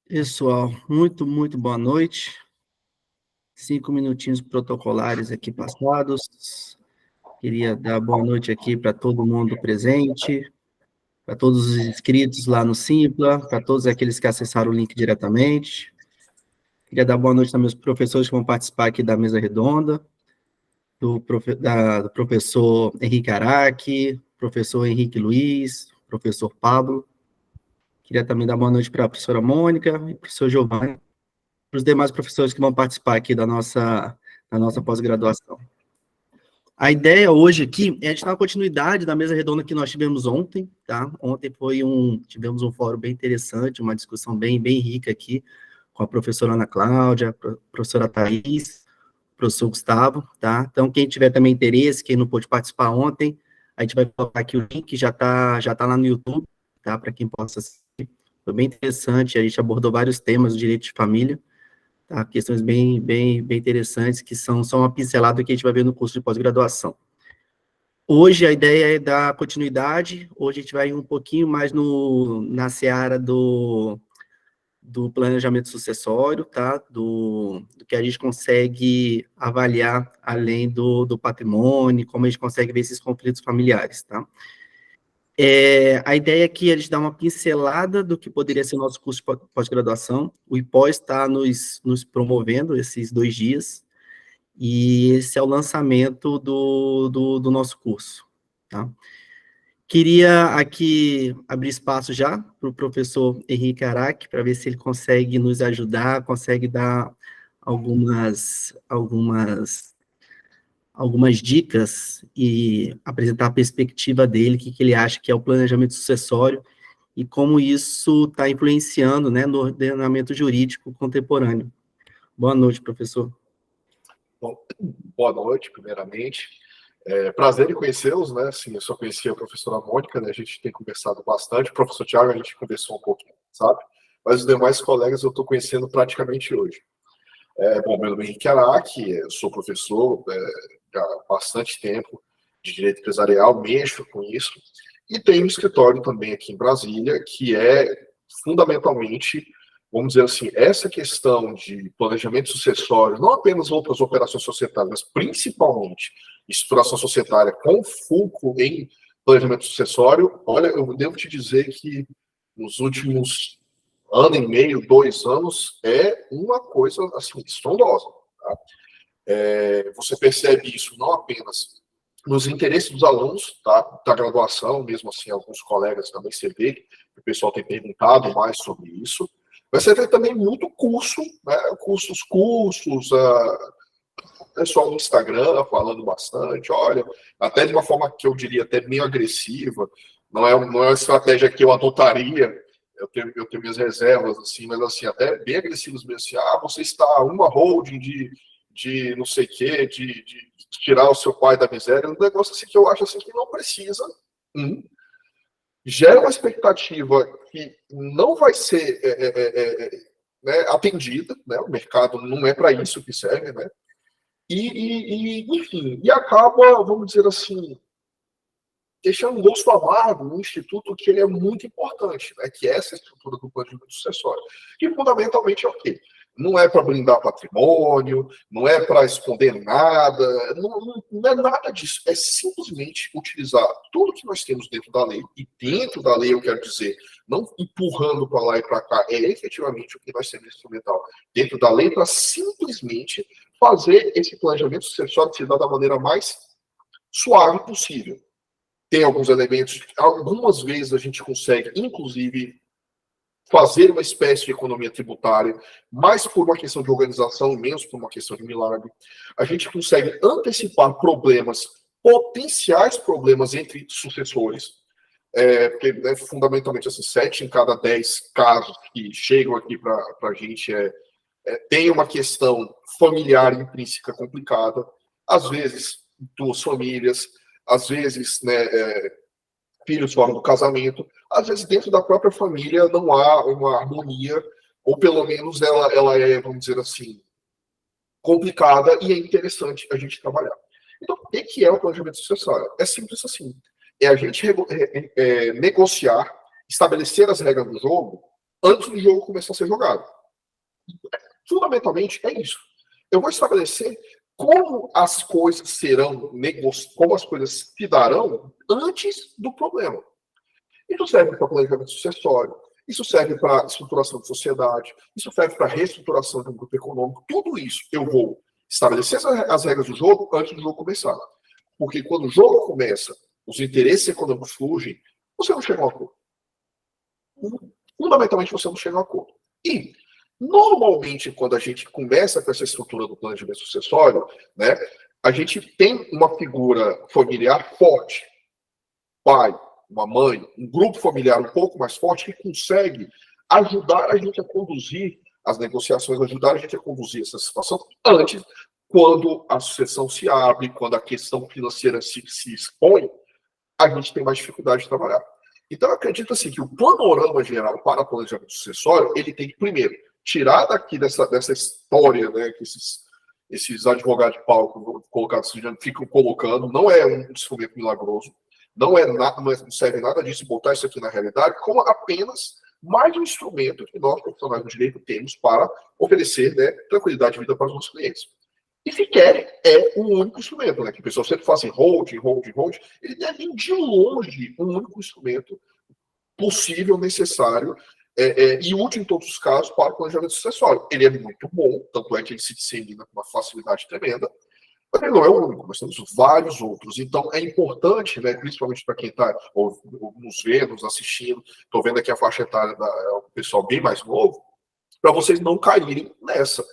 Pessoal, muito boa noite. 5 minutinhos protocolares aqui passados. Queria dar boa noite aqui para todo mundo presente, para todos os inscritos lá no Simpla, para todos aqueles que acessaram o link diretamente. Queria dar boa noite também aos professores que vão participar aqui da mesa redonda, do professor Henrique Araque, professor Henrique Luiz, professor Pablo. Queria também dar boa noite para a professora Mônica e para o professor Giovanni, para os demais professores que vão participar aqui da nossa pós-graduação. A ideia hoje aqui é a gente dar uma continuidade da mesa redonda que nós tivemos ontem, tá? Ontem tivemos um fórum bem interessante, uma discussão bem rica aqui, com a professora Ana Cláudia, a professora Thaís, o professor Gustavo, tá? Então, quem tiver também interesse, quem não pôde participar ontem, a gente vai colocar aqui o link, já tá lá no YouTube, tá? Para quem possa assistir. Foi bem interessante, a gente abordou vários temas do direito de família, tá? Questões bem interessantes, que são só uma pincelada que a gente vai ver no curso de pós-graduação. Hoje a ideia é dar continuidade, hoje a gente vai um pouquinho mais na seara do planejamento sucessório, tá? Do que a gente consegue avaliar além do patrimônio, como a gente consegue ver esses conflitos familiares, tá? A ideia é que eles dão uma pincelada do que poderia ser o nosso curso de pós-graduação. O IPós está nos promovendo esses 2 dias, e esse é o lançamento do nosso curso. Tá? Queria aqui abrir espaço já para o professor Henrique Araque, para ver se ele consegue nos ajudar, consegue dar algumas dicas e apresentar a perspectiva dele, o que ele acha que é o planejamento sucessório e como isso está influenciando, né, no ordenamento jurídico contemporâneo. Boa noite, professor. Bom, boa noite, primeiramente. Prazer em conhecê-los, né? Assim, eu só conhecia a professora Mônica, né? A gente tem conversado bastante. O professor Thiago, a gente conversou um pouquinho, sabe? Mas os demais colegas eu estou conhecendo praticamente hoje. Bom, meu nome é Henrique Araque, eu sou professor há bastante tempo de direito empresarial, mexo com isso, e tenho um escritório também aqui em Brasília, que é fundamentalmente, vamos dizer assim, essa questão de planejamento sucessório, não apenas outras operações societárias, mas principalmente estruturação societária com foco em planejamento sucessório. Olha, eu devo te dizer que nos últimos ano e meio, 2 anos, é uma coisa assim, estrondosa. Tá? Você percebe isso não apenas nos interesses dos alunos, tá, da graduação, mesmo assim, alguns colegas também você vê que o pessoal tem perguntado mais sobre isso, mas você vê também muito curso, né, cursos, pessoal no Instagram falando bastante, olha, até de uma forma que eu diria até meio agressiva, não é uma estratégia que eu adotaria, eu tenho minhas reservas, assim, mas assim, até bem agressivos mesmo, assim, você está uma holding de não sei o quê, de tirar o seu pai da miséria, um negócio assim que eu acho assim que não precisa, gera uma expectativa que não vai ser né, atendida, né, o mercado não é para isso que serve, né, enfim, e acaba, vamos dizer assim, deixando um gosto amargo no instituto que ele é muito importante, né, que é essa estrutura do planejamento sucessório, que fundamentalmente é o quê? Não é para blindar patrimônio, não é para esconder nada, não é nada disso, é simplesmente utilizar tudo que nós temos dentro da lei, e dentro da lei eu quero dizer, não empurrando para lá e para cá, é efetivamente o que nós temos instrumental dentro da lei para simplesmente fazer esse planejamento sucessório se dar da maneira mais suave possível. Tem alguns elementos, algumas vezes a gente consegue, inclusive, fazer uma espécie de economia tributária, mais por uma questão de organização, menos por uma questão de milagre. A gente consegue antecipar problemas, potenciais problemas entre sucessores, porque fundamentalmente assim, 7 em cada 10 casos que chegam aqui para a gente tem uma questão familiar intrínseca complicada, às vezes 2 famílias, às vezes, né, filhos fora do casamento, às vezes dentro da própria família não há uma harmonia, ou pelo menos ela é, vamos dizer assim, complicada e é interessante a gente trabalhar. Então, o que é o planejamento sucessório? É simples assim, é a gente negociar, estabelecer as regras do jogo antes do jogo começar a ser jogado. Fundamentalmente, é isso. Eu vou estabelecer como as coisas serão negociadas, como as coisas se darão antes do problema. Isso serve para planejamento sucessório, isso serve para estruturação de sociedade, isso serve para reestruturação de um grupo econômico. Tudo isso eu vou estabelecer as regras do jogo antes do jogo começar. Porque quando o jogo começa, os interesses econômicos surgem, você não chega a um acordo. Fundamentalmente, você não chega a um acordo. E, normalmente, quando a gente começa com essa estrutura do planejamento sucessório, né, a gente tem uma figura familiar forte. Pai, uma mãe, um grupo familiar um pouco mais forte que consegue ajudar a gente a conduzir as negociações, ajudar a gente a conduzir essa situação antes, quando a sucessão se abre, quando a questão financeira se expõe, a gente tem mais dificuldade de trabalhar. Então, eu acredito assim, que o panorama geral para o planejamento sucessório, ele tem que, primeiro, tirar daqui dessa história, né, que esses advogados de palco colocados ficam colocando, não é um instrumento milagroso, não serve nada disso botar isso aqui na realidade, como apenas mais um instrumento que nós, profissionais do direito, temos para oferecer, né, tranquilidade de vida para os nossos clientes. E se querem, é um único instrumento, né? Que o pessoal sempre fala assim, hold. Ele não é nem de longe um único instrumento possível, necessário e útil em todos os casos para o planejamento sucessório. Ele é muito bom, tanto é que ele se dissemina com uma facilidade tremenda, mas ele não é o único, nós temos vários outros. Então, é importante, né, principalmente para quem está nos vendo, nos assistindo, estou vendo aqui a faixa etária do pessoal bem mais novo, para vocês não caírem nessa.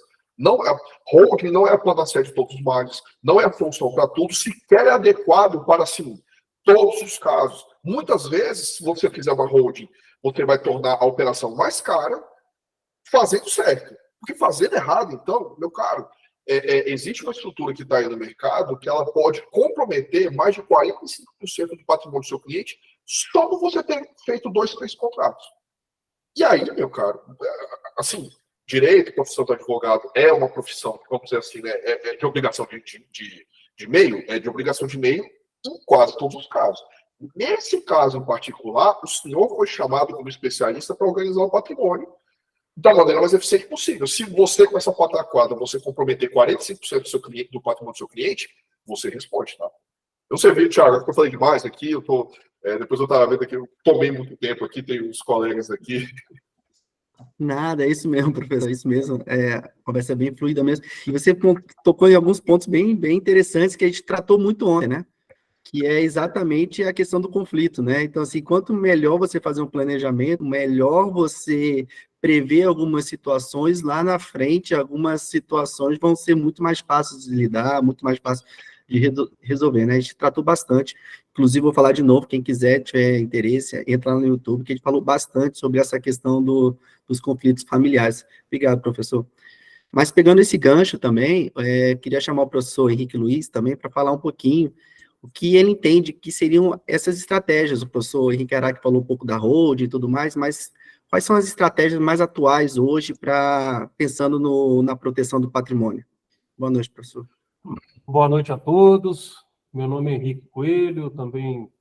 Holding não é a panacea de todos os males, não é a função para tudo, sequer é adequado para, assim, todos os casos. Muitas vezes, se você fizer uma holding, você vai tornar a operação mais cara fazendo certo. Porque fazendo errado, então, meu caro, existe uma estrutura que está aí no mercado que ela pode comprometer mais de 45% do patrimônio do seu cliente só por você ter feito 2, 3 contratos. E aí, meu caro, assim, direito, profissão do advogado é uma profissão, vamos dizer assim, né, de obrigação de meio, de obrigação de meio em quase todos os casos. Nesse caso em particular, o senhor foi chamado como especialista para organizar o patrimônio da maneira mais eficiente possível. Se você, com essa pataquada, você comprometer 45% do seu cliente, do patrimônio do seu cliente, você responde, tá? Eu sei, viu, Thiago, eu falei demais aqui, depois eu estava vendo aqui, eu tomei muito tempo aqui, tem uns colegas aqui. Nada, é isso mesmo, professor, é isso mesmo. A conversa é bem fluida mesmo. E você tocou em alguns pontos bem, bem interessantes que a gente tratou muito ontem, né? Que é exatamente a questão do conflito, né? Então, assim, quanto melhor você fazer um planejamento, melhor você prever algumas situações, lá na frente, algumas situações vão ser muito mais fáceis de lidar, muito mais fáceis de resolver, né? A gente tratou bastante, inclusive vou falar de novo, quem quiser, tiver interesse, entra lá no YouTube, que a gente falou bastante sobre essa questão dos conflitos familiares. Obrigado, professor. Mas pegando esse gancho também, queria chamar o professor Henrique Luiz também para falar um pouquinho o que ele entende que seriam essas estratégias. O professor Henrique Araque falou um pouco da holding e tudo mais, mas quais são as estratégias mais atuais hoje para pensando na proteção do patrimônio? Boa noite, professor. Boa noite a todos. Meu nome é Henrique Coelho, também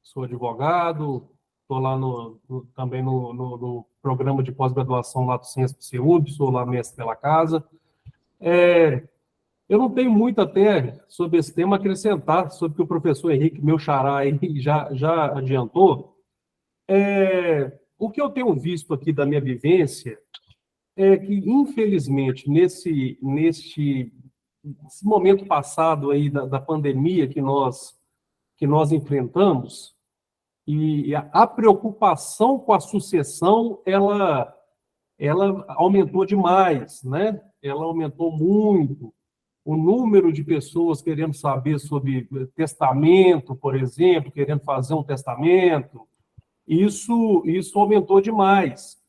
sou advogado, estou lá também no programa de pós-graduação Lato Sensu do CEUB, sou lá mestre pela casa. Eu não tenho muito até sobre esse tema a acrescentar, sobre o que o professor Henrique, meu xará, aí, já adiantou. O que eu tenho visto aqui da minha vivência é que, infelizmente, nesse momento passado aí da pandemia que nós enfrentamos, e a preocupação com a sucessão, ela aumentou demais, né? Ela aumentou muito. O número de pessoas querendo saber sobre testamento, por exemplo, querendo fazer um testamento, isso aumentou demais.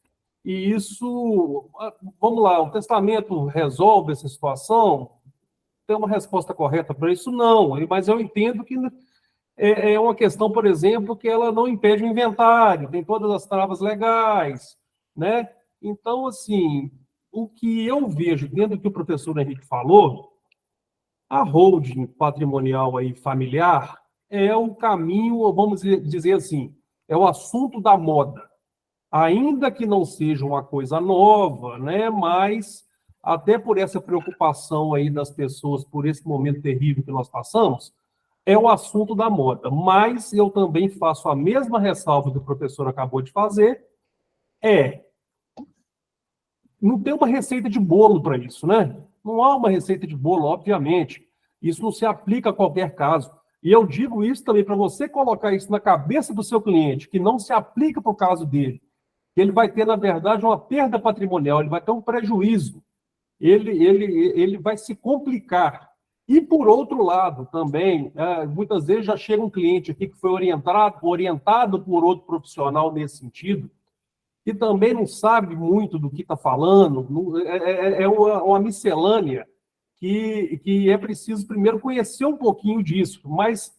E isso, vamos lá, o testamento resolve essa situação? Tem uma resposta correta para isso? Não, mas eu entendo que é uma questão, por exemplo, que ela não impede o inventário, tem todas as travas legais, né? Então, assim, o que eu vejo, dentro do que o professor Henrique falou, a holding patrimonial aí familiar é o caminho, vamos dizer assim, é o assunto da moda. ainda que não seja uma coisa nova, né? Mas até por essa preocupação aí das pessoas, por esse momento terrível que nós passamos, é o assunto da moda. Mas eu também faço a mesma ressalva que o professor acabou de fazer, não tem uma receita de bolo para isso, né? Não há uma receita de bolo, obviamente. Isso não se aplica a qualquer caso. E eu digo isso também para você colocar isso na cabeça do seu cliente, que não se aplica para o caso dele. Ele vai ter, na verdade, uma perda patrimonial, ele vai ter um prejuízo. Ele vai se complicar. E, por outro lado, também, muitas vezes já chega um cliente aqui que foi orientado por outro profissional nesse sentido, e também não sabe muito do que está falando, é uma miscelânea que é preciso primeiro conhecer um pouquinho disso, mas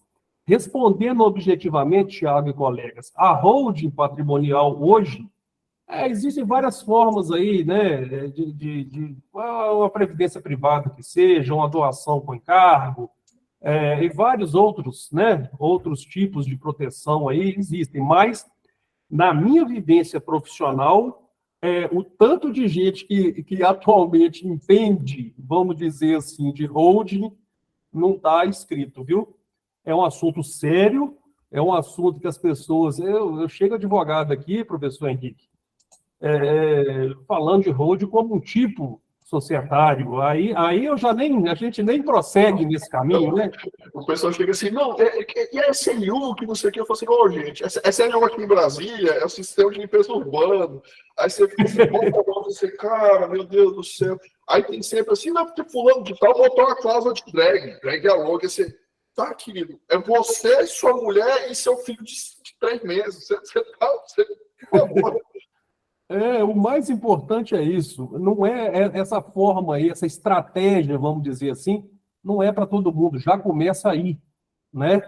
respondendo objetivamente, Thiago e colegas, a holding patrimonial hoje, existem várias formas aí, né, de uma previdência privada que seja, uma doação com encargo, e vários outros, né, outros tipos de proteção aí existem, mas na minha vivência profissional, o tanto de gente que atualmente entende, vamos dizer assim, de holding, não está escrito, viu? É um assunto sério, é um assunto que as pessoas... Eu chego advogado aqui, professor Henrique, falando de holding como um tipo societário, aí a gente nem prossegue nesse caminho, né? O pessoal chega assim, não, e a SLU, que não sei o que, eu falo assim, ó, gente, SLU aqui em Brasília é o sistema de limpeza urbano. Aí você fica assim, você, cara, meu Deus do céu. Aí tem sempre assim, não, porque fulano de tal botou uma cláusula de drag aluga, você, tá, querido, é você, sua mulher e seu filho de 3 meses. O mais importante é isso, não essa forma aí, essa estratégia, vamos dizer assim, não é para todo mundo, já começa aí, né?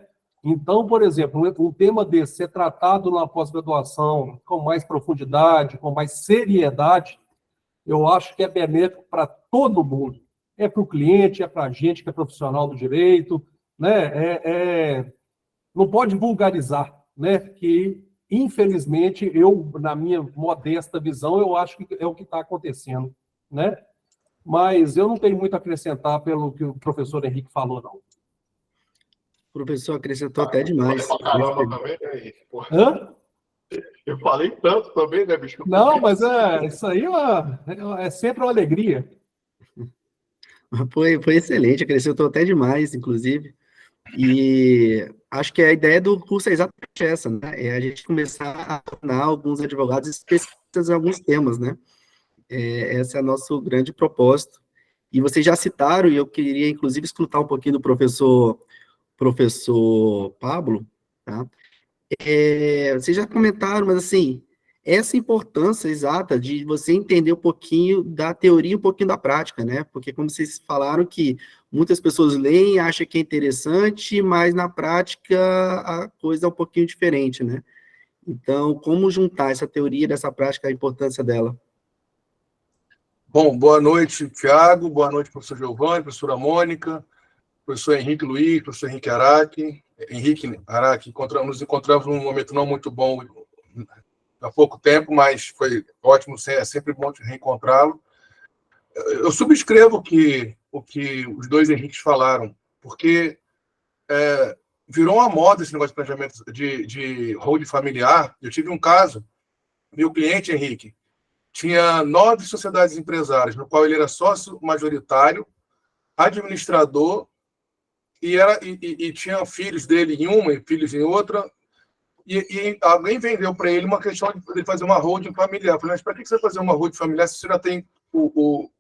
Então, por exemplo, um tema desse ser tratado na pós-graduação com mais profundidade, com mais seriedade, eu acho que é benéfico para todo mundo. É para o cliente, é para a gente que é profissional do direito, né? Não pode vulgarizar, né? Que infelizmente, na minha modesta visão, eu acho que é o que está acontecendo, né? Mas eu não tenho muito a acrescentar pelo que o professor Henrique falou, não. O professor acrescentou até demais. Caramba, também, né? Hã? Eu falei tanto também, né, bicho? Não, mas isso aí é sempre uma alegria. Foi excelente, acrescentou até demais, inclusive. E acho que a ideia do curso é exatamente essa, né? É a gente começar a tornar alguns advogados especialistas em alguns temas, né? Esse é o nosso grande propósito. E vocês já citaram, e eu queria, inclusive, escutar um pouquinho do professor Pablo, tá? Vocês já comentaram, mas assim, essa importância exata de você entender um pouquinho da teoria e um pouquinho da prática, né? Porque como vocês falaram que muitas pessoas leem, acham que é interessante, mas na prática a coisa é um pouquinho diferente, né? Então, como juntar essa teoria dessa prática, a importância dela? Bom, boa noite, Thiago, boa noite, professor Giovanni, professora Mônica, professor Henrique Luiz, professor Henrique Araque. Nos encontramos num momento não muito bom há pouco tempo, mas foi ótimo, é sempre bom te reencontrá-lo. Eu subscrevo o que os dois Henriques falaram, porque virou uma moda esse negócio de planejamento de holding familiar. Eu tive um caso, meu cliente, Henrique, tinha 9 sociedades empresárias, no qual ele era sócio majoritário, administrador, e tinha filhos dele em uma e filhos em outra, e alguém vendeu para ele uma questão de ele fazer uma holding familiar. Eu falei, mas para que você vai fazer uma holding familiar se você já tem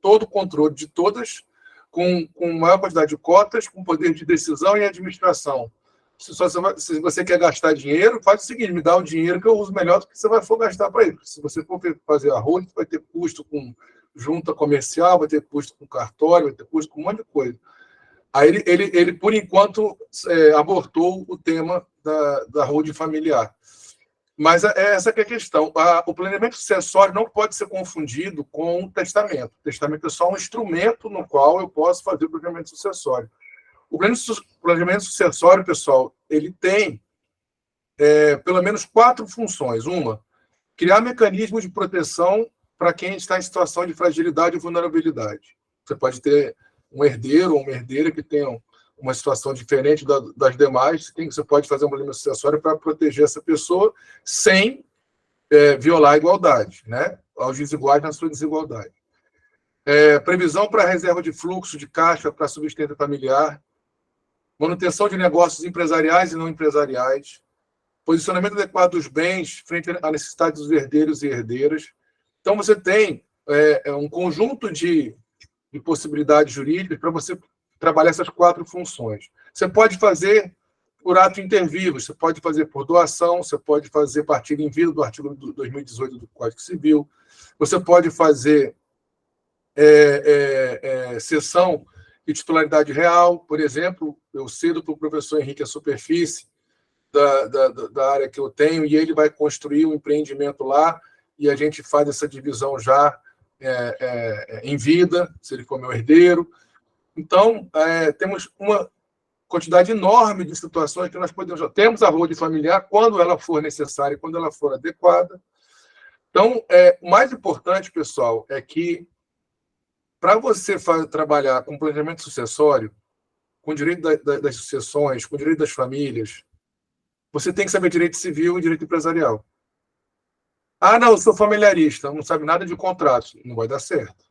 todo o controle de todas, com maior quantidade de cotas, com poder de decisão e administração? Se você quer gastar dinheiro, faz o seguinte, me dá o dinheiro que eu uso melhor do que você for gastar para ele. Se você for fazer a holding, vai ter custo com junta comercial, vai ter custo com cartório, vai ter custo com um monte de coisa. Aí ele por enquanto, abortou o tema da holding familiar. Mas essa que é a questão. O planejamento sucessório não pode ser confundido com o testamento. O testamento é só um instrumento no qual eu posso fazer o planejamento sucessório. O planejamento sucessório, pessoal, ele tem pelo menos 4 funções. Uma criar mecanismos de proteção para quem está em situação de fragilidade e vulnerabilidade. Você pode ter um herdeiro ou uma herdeira que tenham uma situação diferente das demais, você pode fazer um movimento sucessório para proteger essa pessoa sem violar a igualdade, né? Aos desiguais na sua desigualdade. Previsão para reserva de fluxo de caixa para subsistência familiar, manutenção de negócios empresariais e não empresariais, posicionamento adequado dos bens frente à necessidade dos herdeiros e herdeiras. Então, você tem um conjunto de possibilidades jurídicas para você trabalhar essas 4 funções. Você pode fazer por ato intervivos, você pode fazer por doação, você pode fazer partilha em vida do artigo 2018 do Código Civil, você pode fazer cessão de titularidade real, por exemplo, eu cedo para o professor Henrique a superfície da área que eu tenho e ele vai construir um empreendimento lá e a gente faz essa divisão já em vida, se ele for meu herdeiro. Então, temos uma quantidade enorme de situações que nós podemos... Temos a holding familiar quando ela for necessária, quando ela for adequada. Então, o mais importante, pessoal, é que para você trabalhar com planejamento sucessório, com direito das sucessões, com direito das famílias, você tem que saber direito civil e direito empresarial. Ah, não, eu sou familiarista, não sabe nada de contratos, não vai dar certo.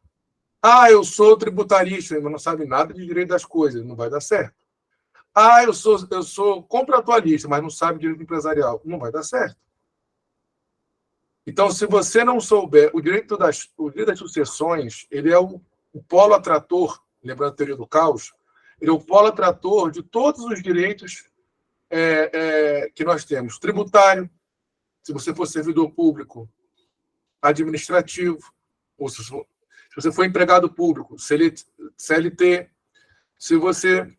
Ah, eu sou tributarista, mas não sabe nada de direito das coisas, não vai dar certo. Ah, eu sou contratualista, mas não sabe direito empresarial, não vai dar certo. Então, se você não souber o direito das sucessões, ele é o polo atrator, lembrando a teoria do caos, ele é o polo atrator de todos os direitos que nós temos. Tributário, se você for servidor público, administrativo, ou se você for empregado público, CLT, se você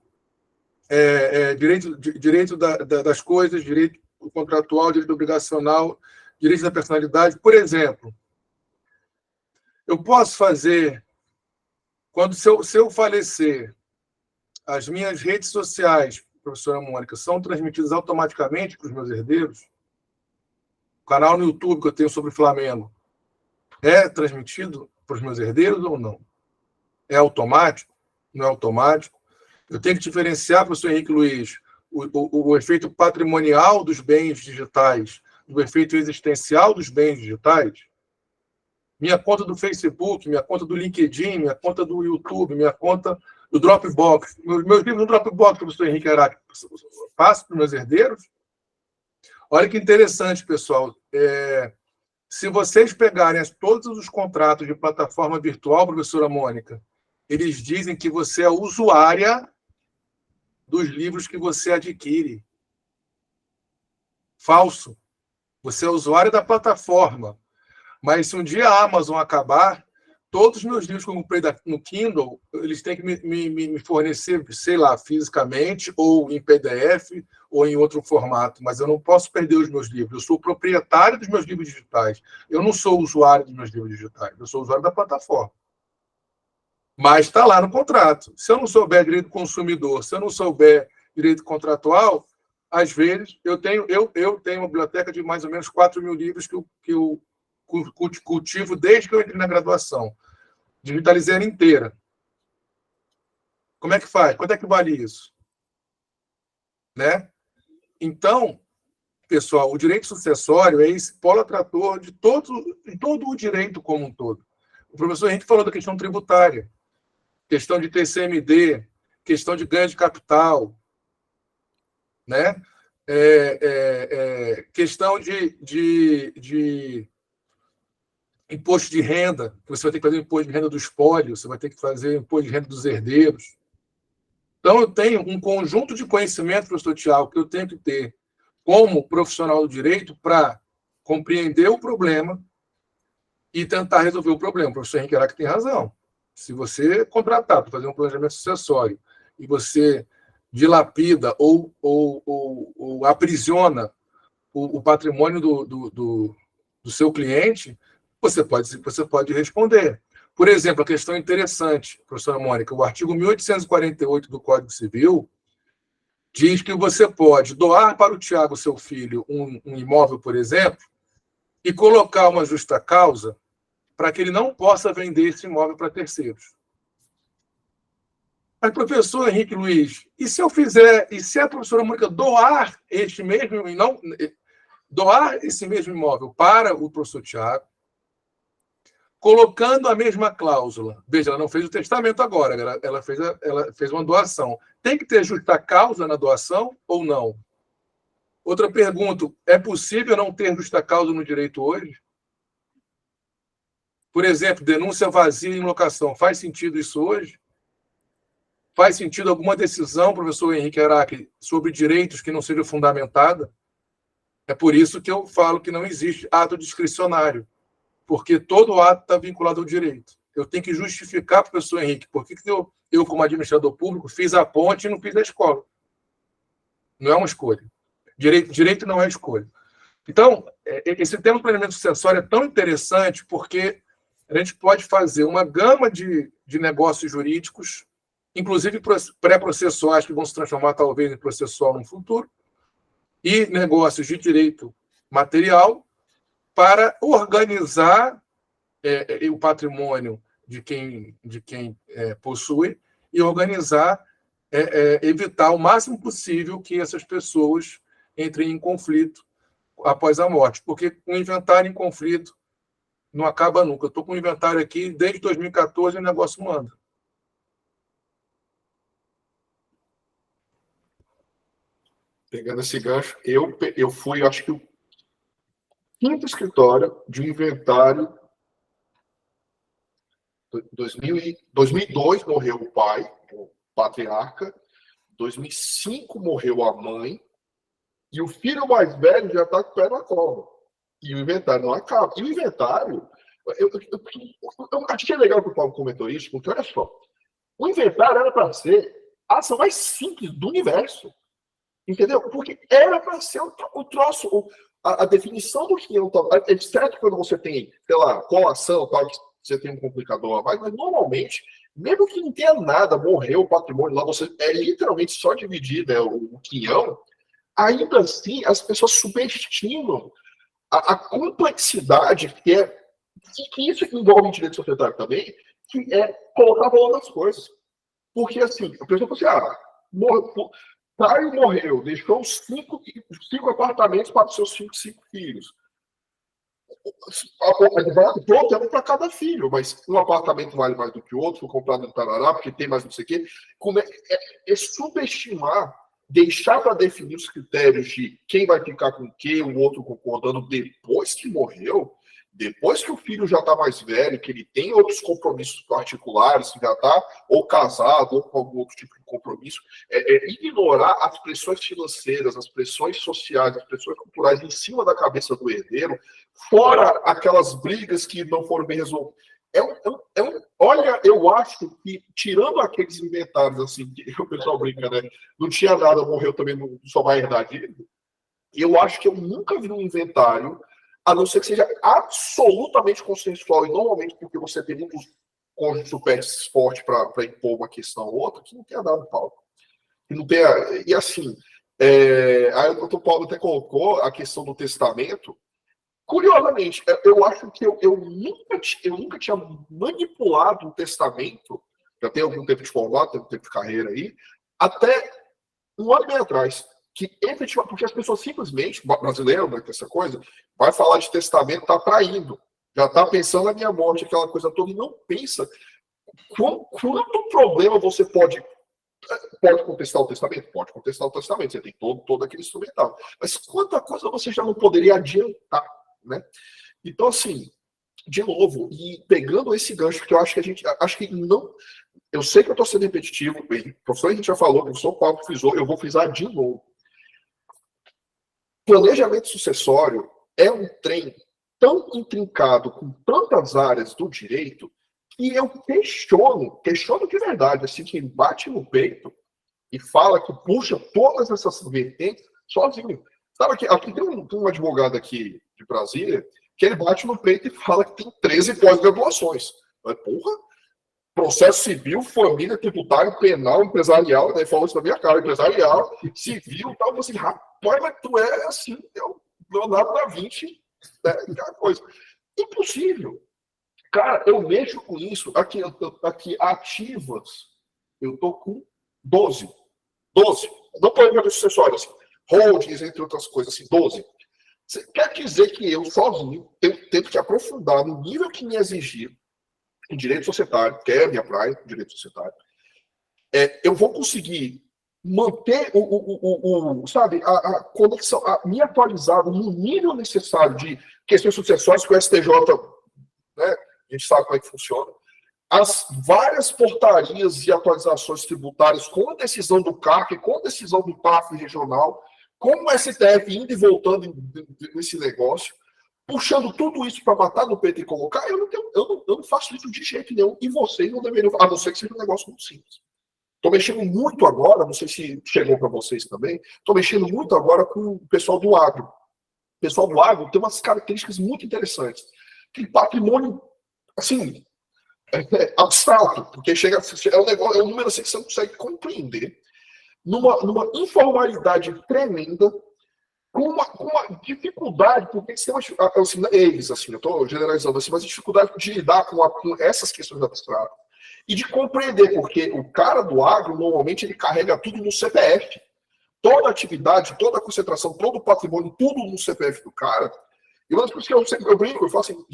direito das coisas, direito contratual, direito obrigacional, direito da personalidade. Por exemplo, eu posso fazer, se eu falecer, as minhas redes sociais, professora Mônica, são transmitidas automaticamente para os meus herdeiros? O canal no YouTube que eu tenho sobre o Flamengo é transmitido para os meus herdeiros ou não? É automático? Não é automático? Eu tenho que diferenciar, professor Henrique Luiz, o efeito patrimonial dos bens digitais do efeito existencial dos bens digitais. Minha conta do Facebook, minha conta do LinkedIn, minha conta do YouTube, minha conta do Dropbox. Meus livros no Dropbox, professor Henrique Araque, passo para os meus herdeiros? Olha que interessante, pessoal. Se vocês pegarem todos os contratos de plataforma virtual, professora Mônica, eles dizem que você é usuária dos livros que você adquire. Falso. Você é usuário da plataforma. Mas se um dia a Amazon acabar, todos os meus livros que eu comprei no Kindle, eles têm que me fornecer, sei lá, fisicamente, ou em PDF, ou em outro formato. Mas eu não posso perder os meus livros. Eu sou proprietário dos meus livros digitais. Eu não sou usuário dos meus livros digitais. Eu sou usuário da plataforma. Mas está lá no contrato. Se eu não souber direito do consumidor, se eu não souber direito contratual, às vezes, eu tenho uma biblioteca de mais ou menos 4 mil livros que eu cultivo desde que eu entrei na graduação. Digitalizei ela inteira. Como é que faz? Quanto é que vale isso? Né? Então, pessoal, o direito sucessório é esse polo atrator de todo o direito como um todo. O professor Henrique falou da questão tributária, questão de TCMD, questão de ganho de capital, né? Questão de imposto de renda, você vai ter que fazer o imposto de renda do espólio, você vai ter que fazer o imposto de renda dos herdeiros. Então, eu tenho um conjunto de conhecimento, professor Thiago, que eu tenho que ter como profissional do direito para compreender o problema e tentar resolver o problema. O professor Henrique Araque tem razão. Se você é contratado para fazer um planejamento sucessório e você dilapida ou aprisiona o patrimônio do seu cliente, você pode responder. Por exemplo, a questão interessante, professora Mônica, o artigo 1848 do Código Civil diz que você pode doar para o Tiago, seu filho, um imóvel, por exemplo, e colocar uma justa causa para que ele não possa vender esse imóvel para terceiros. Mas, professor Henrique Luiz, e se eu fizer, e se a professora Mônica doar esse mesmo imóvel para o professor Tiago, colocando a mesma cláusula? Veja, ela não fez o testamento agora, ela fez uma doação. Tem que ter justa causa na doação ou não? Outra pergunta, é possível não ter justa causa no direito hoje? Por exemplo, denúncia vazia em locação. Faz sentido isso hoje? Faz sentido alguma decisão, professor Henrique Araque, sobre direitos que não seja fundamentada? É por isso que eu falo que não existe ato discricionário, porque todo ato está vinculado ao direito. Eu tenho que justificar, professor Henrique, por que eu, como administrador público, fiz a ponte e não fiz a escola. Não é uma escolha. Direito não é escolha. Então, esse tema do planejamento sucessório é tão interessante porque a gente pode fazer uma gama de negócios jurídicos, inclusive pré-processuais, que vão se transformar, talvez, em processual no futuro, e negócios de direito material, para organizar o patrimônio de quem possui e organizar, evitar o máximo possível que essas pessoas entrem em conflito após a morte, porque um inventário em conflito não acaba nunca. Eu estou com um inventário aqui desde 2014 e o negócio não anda. Pegando esse gancho, eu fui, acho que, o quinto escritório de um inventário. 2002 morreu o pai, o patriarca. 2005 morreu a mãe. E o filho mais velho já está com o pé na cova. E o inventário não acaba. E o inventário... Eu achei legal que o Paulo comentou isso, porque olha só. O inventário era para ser a ação mais simples do universo. Entendeu? Porque era para ser o troço, a definição do que é certo quando você tem, sei lá, colação, tal, que você tem um complicador a mais, mas normalmente, mesmo que não tenha nada, morreu o patrimônio lá, você literalmente só dividir, né, o quinhão, ainda assim as pessoas subestimam a complexidade que isso envolve em direito societário também, que é colocar valor nas coisas. Porque assim, a pessoa fala assim, Caio morreu, deixou cinco apartamentos para os seus cinco filhos. Pronto, é um para cada filho, mas um apartamento vale mais do que o outro, foi comprado no Tarará, porque tem mais não sei o quê. É subestimar, deixar para definir os critérios de quem vai ficar com quem, o outro concordando depois que morreu, depois que o filho já está mais velho, que ele tem outros compromissos particulares, que já está ou casado ou com algum outro tipo de compromisso, ignorar as pressões financeiras, as pressões sociais, as pressões culturais em cima da cabeça do herdeiro, fora aquelas brigas que não foram bem resolvidas. Olha, eu acho que, tirando aqueles inventários, assim, que o pessoal brinca, né? Não tinha nada, morreu também, só vai herdar dívida. Eu acho que eu nunca vi um inventário, a não ser que seja absolutamente consensual, e normalmente porque você tem muitos cônjuges super fortes para impor uma questão ou outra, que não tenha dado pau. E assim, aí o doutor Paulo até colocou a questão do testamento. Curiosamente, eu acho que eu nunca tinha manipulado um testamento, já tem algum tempo de formado, tem um tempo de carreira aí, até um ano e meio atrás. Que efetivamente, porque as pessoas simplesmente, brasileiro, né, com essa coisa, vai falar de testamento, tá traindo, já tá pensando na minha morte, aquela coisa toda, e não pensa quanto problema você pode contestar o testamento? Pode contestar o testamento, você tem todo aquele instrumental. Mas quanta coisa você já não poderia adiantar, né? Então, assim, de novo, e pegando esse gancho, que eu acho que não... Eu sei que eu estou sendo repetitivo, o professor a gente já falou, o professor Paulo frisou, eu vou frisar de novo. Planejamento sucessório é um trem tão intrincado, com tantas áreas do direito, que eu questiono de verdade, assim, quem bate no peito e fala que puxa todas essas vertentes sozinho. Sabe, aqui tem um advogado aqui de Brasília, que ele bate no peito e fala que tem 13 pós-graduações. Mas, porra, processo civil, família, tributário, penal, empresarial, né? Falou isso na minha cara, empresarial, civil, tal. Você, rapaz, mas tu é assim, é o Leonardo da Vinci Né? Aquela coisa. Impossível. Cara, eu mexo com isso. Aqui ativas, eu tô com 12. 12. Não problema de sucessório, assim. Holdings, entre outras coisas, assim, 12. Quer dizer que eu, sozinho, eu tenho que aprofundar no nível que me exigir em direito societário, que é a minha praia, direito societário. Eu vou conseguir manter sabe, a conexão, me atualizado no nível necessário de questões sucessórias que o STJ, né, a gente sabe como é que funciona. As várias portarias e atualizações tributárias com a decisão do CARC, com a decisão do PAF regional, com o STF indo e voltando nesse negócio, puxando tudo isso para matar no peito e colocar, eu não faço isso de jeito nenhum. E vocês não deveriam, a não ser que seja um negócio muito simples. Estou mexendo muito agora, não sei se chegou para vocês também, estou mexendo muito agora com o pessoal do agro. O pessoal do agro tem umas características muito interessantes. Aquele patrimônio, assim, abstrato, porque é um número assim que você não consegue compreender, numa informalidade tremenda, com uma dificuldade, porque eles têm assim, eles, assim, eu estou generalizando assim, mas dificuldade de lidar com essas questões abstratas e de compreender, porque o cara do agro, normalmente, ele carrega tudo no CPF. Toda a atividade, toda a concentração, todo o patrimônio, tudo no CPF do cara. E uma das coisas que eu brinco, eu falo assim,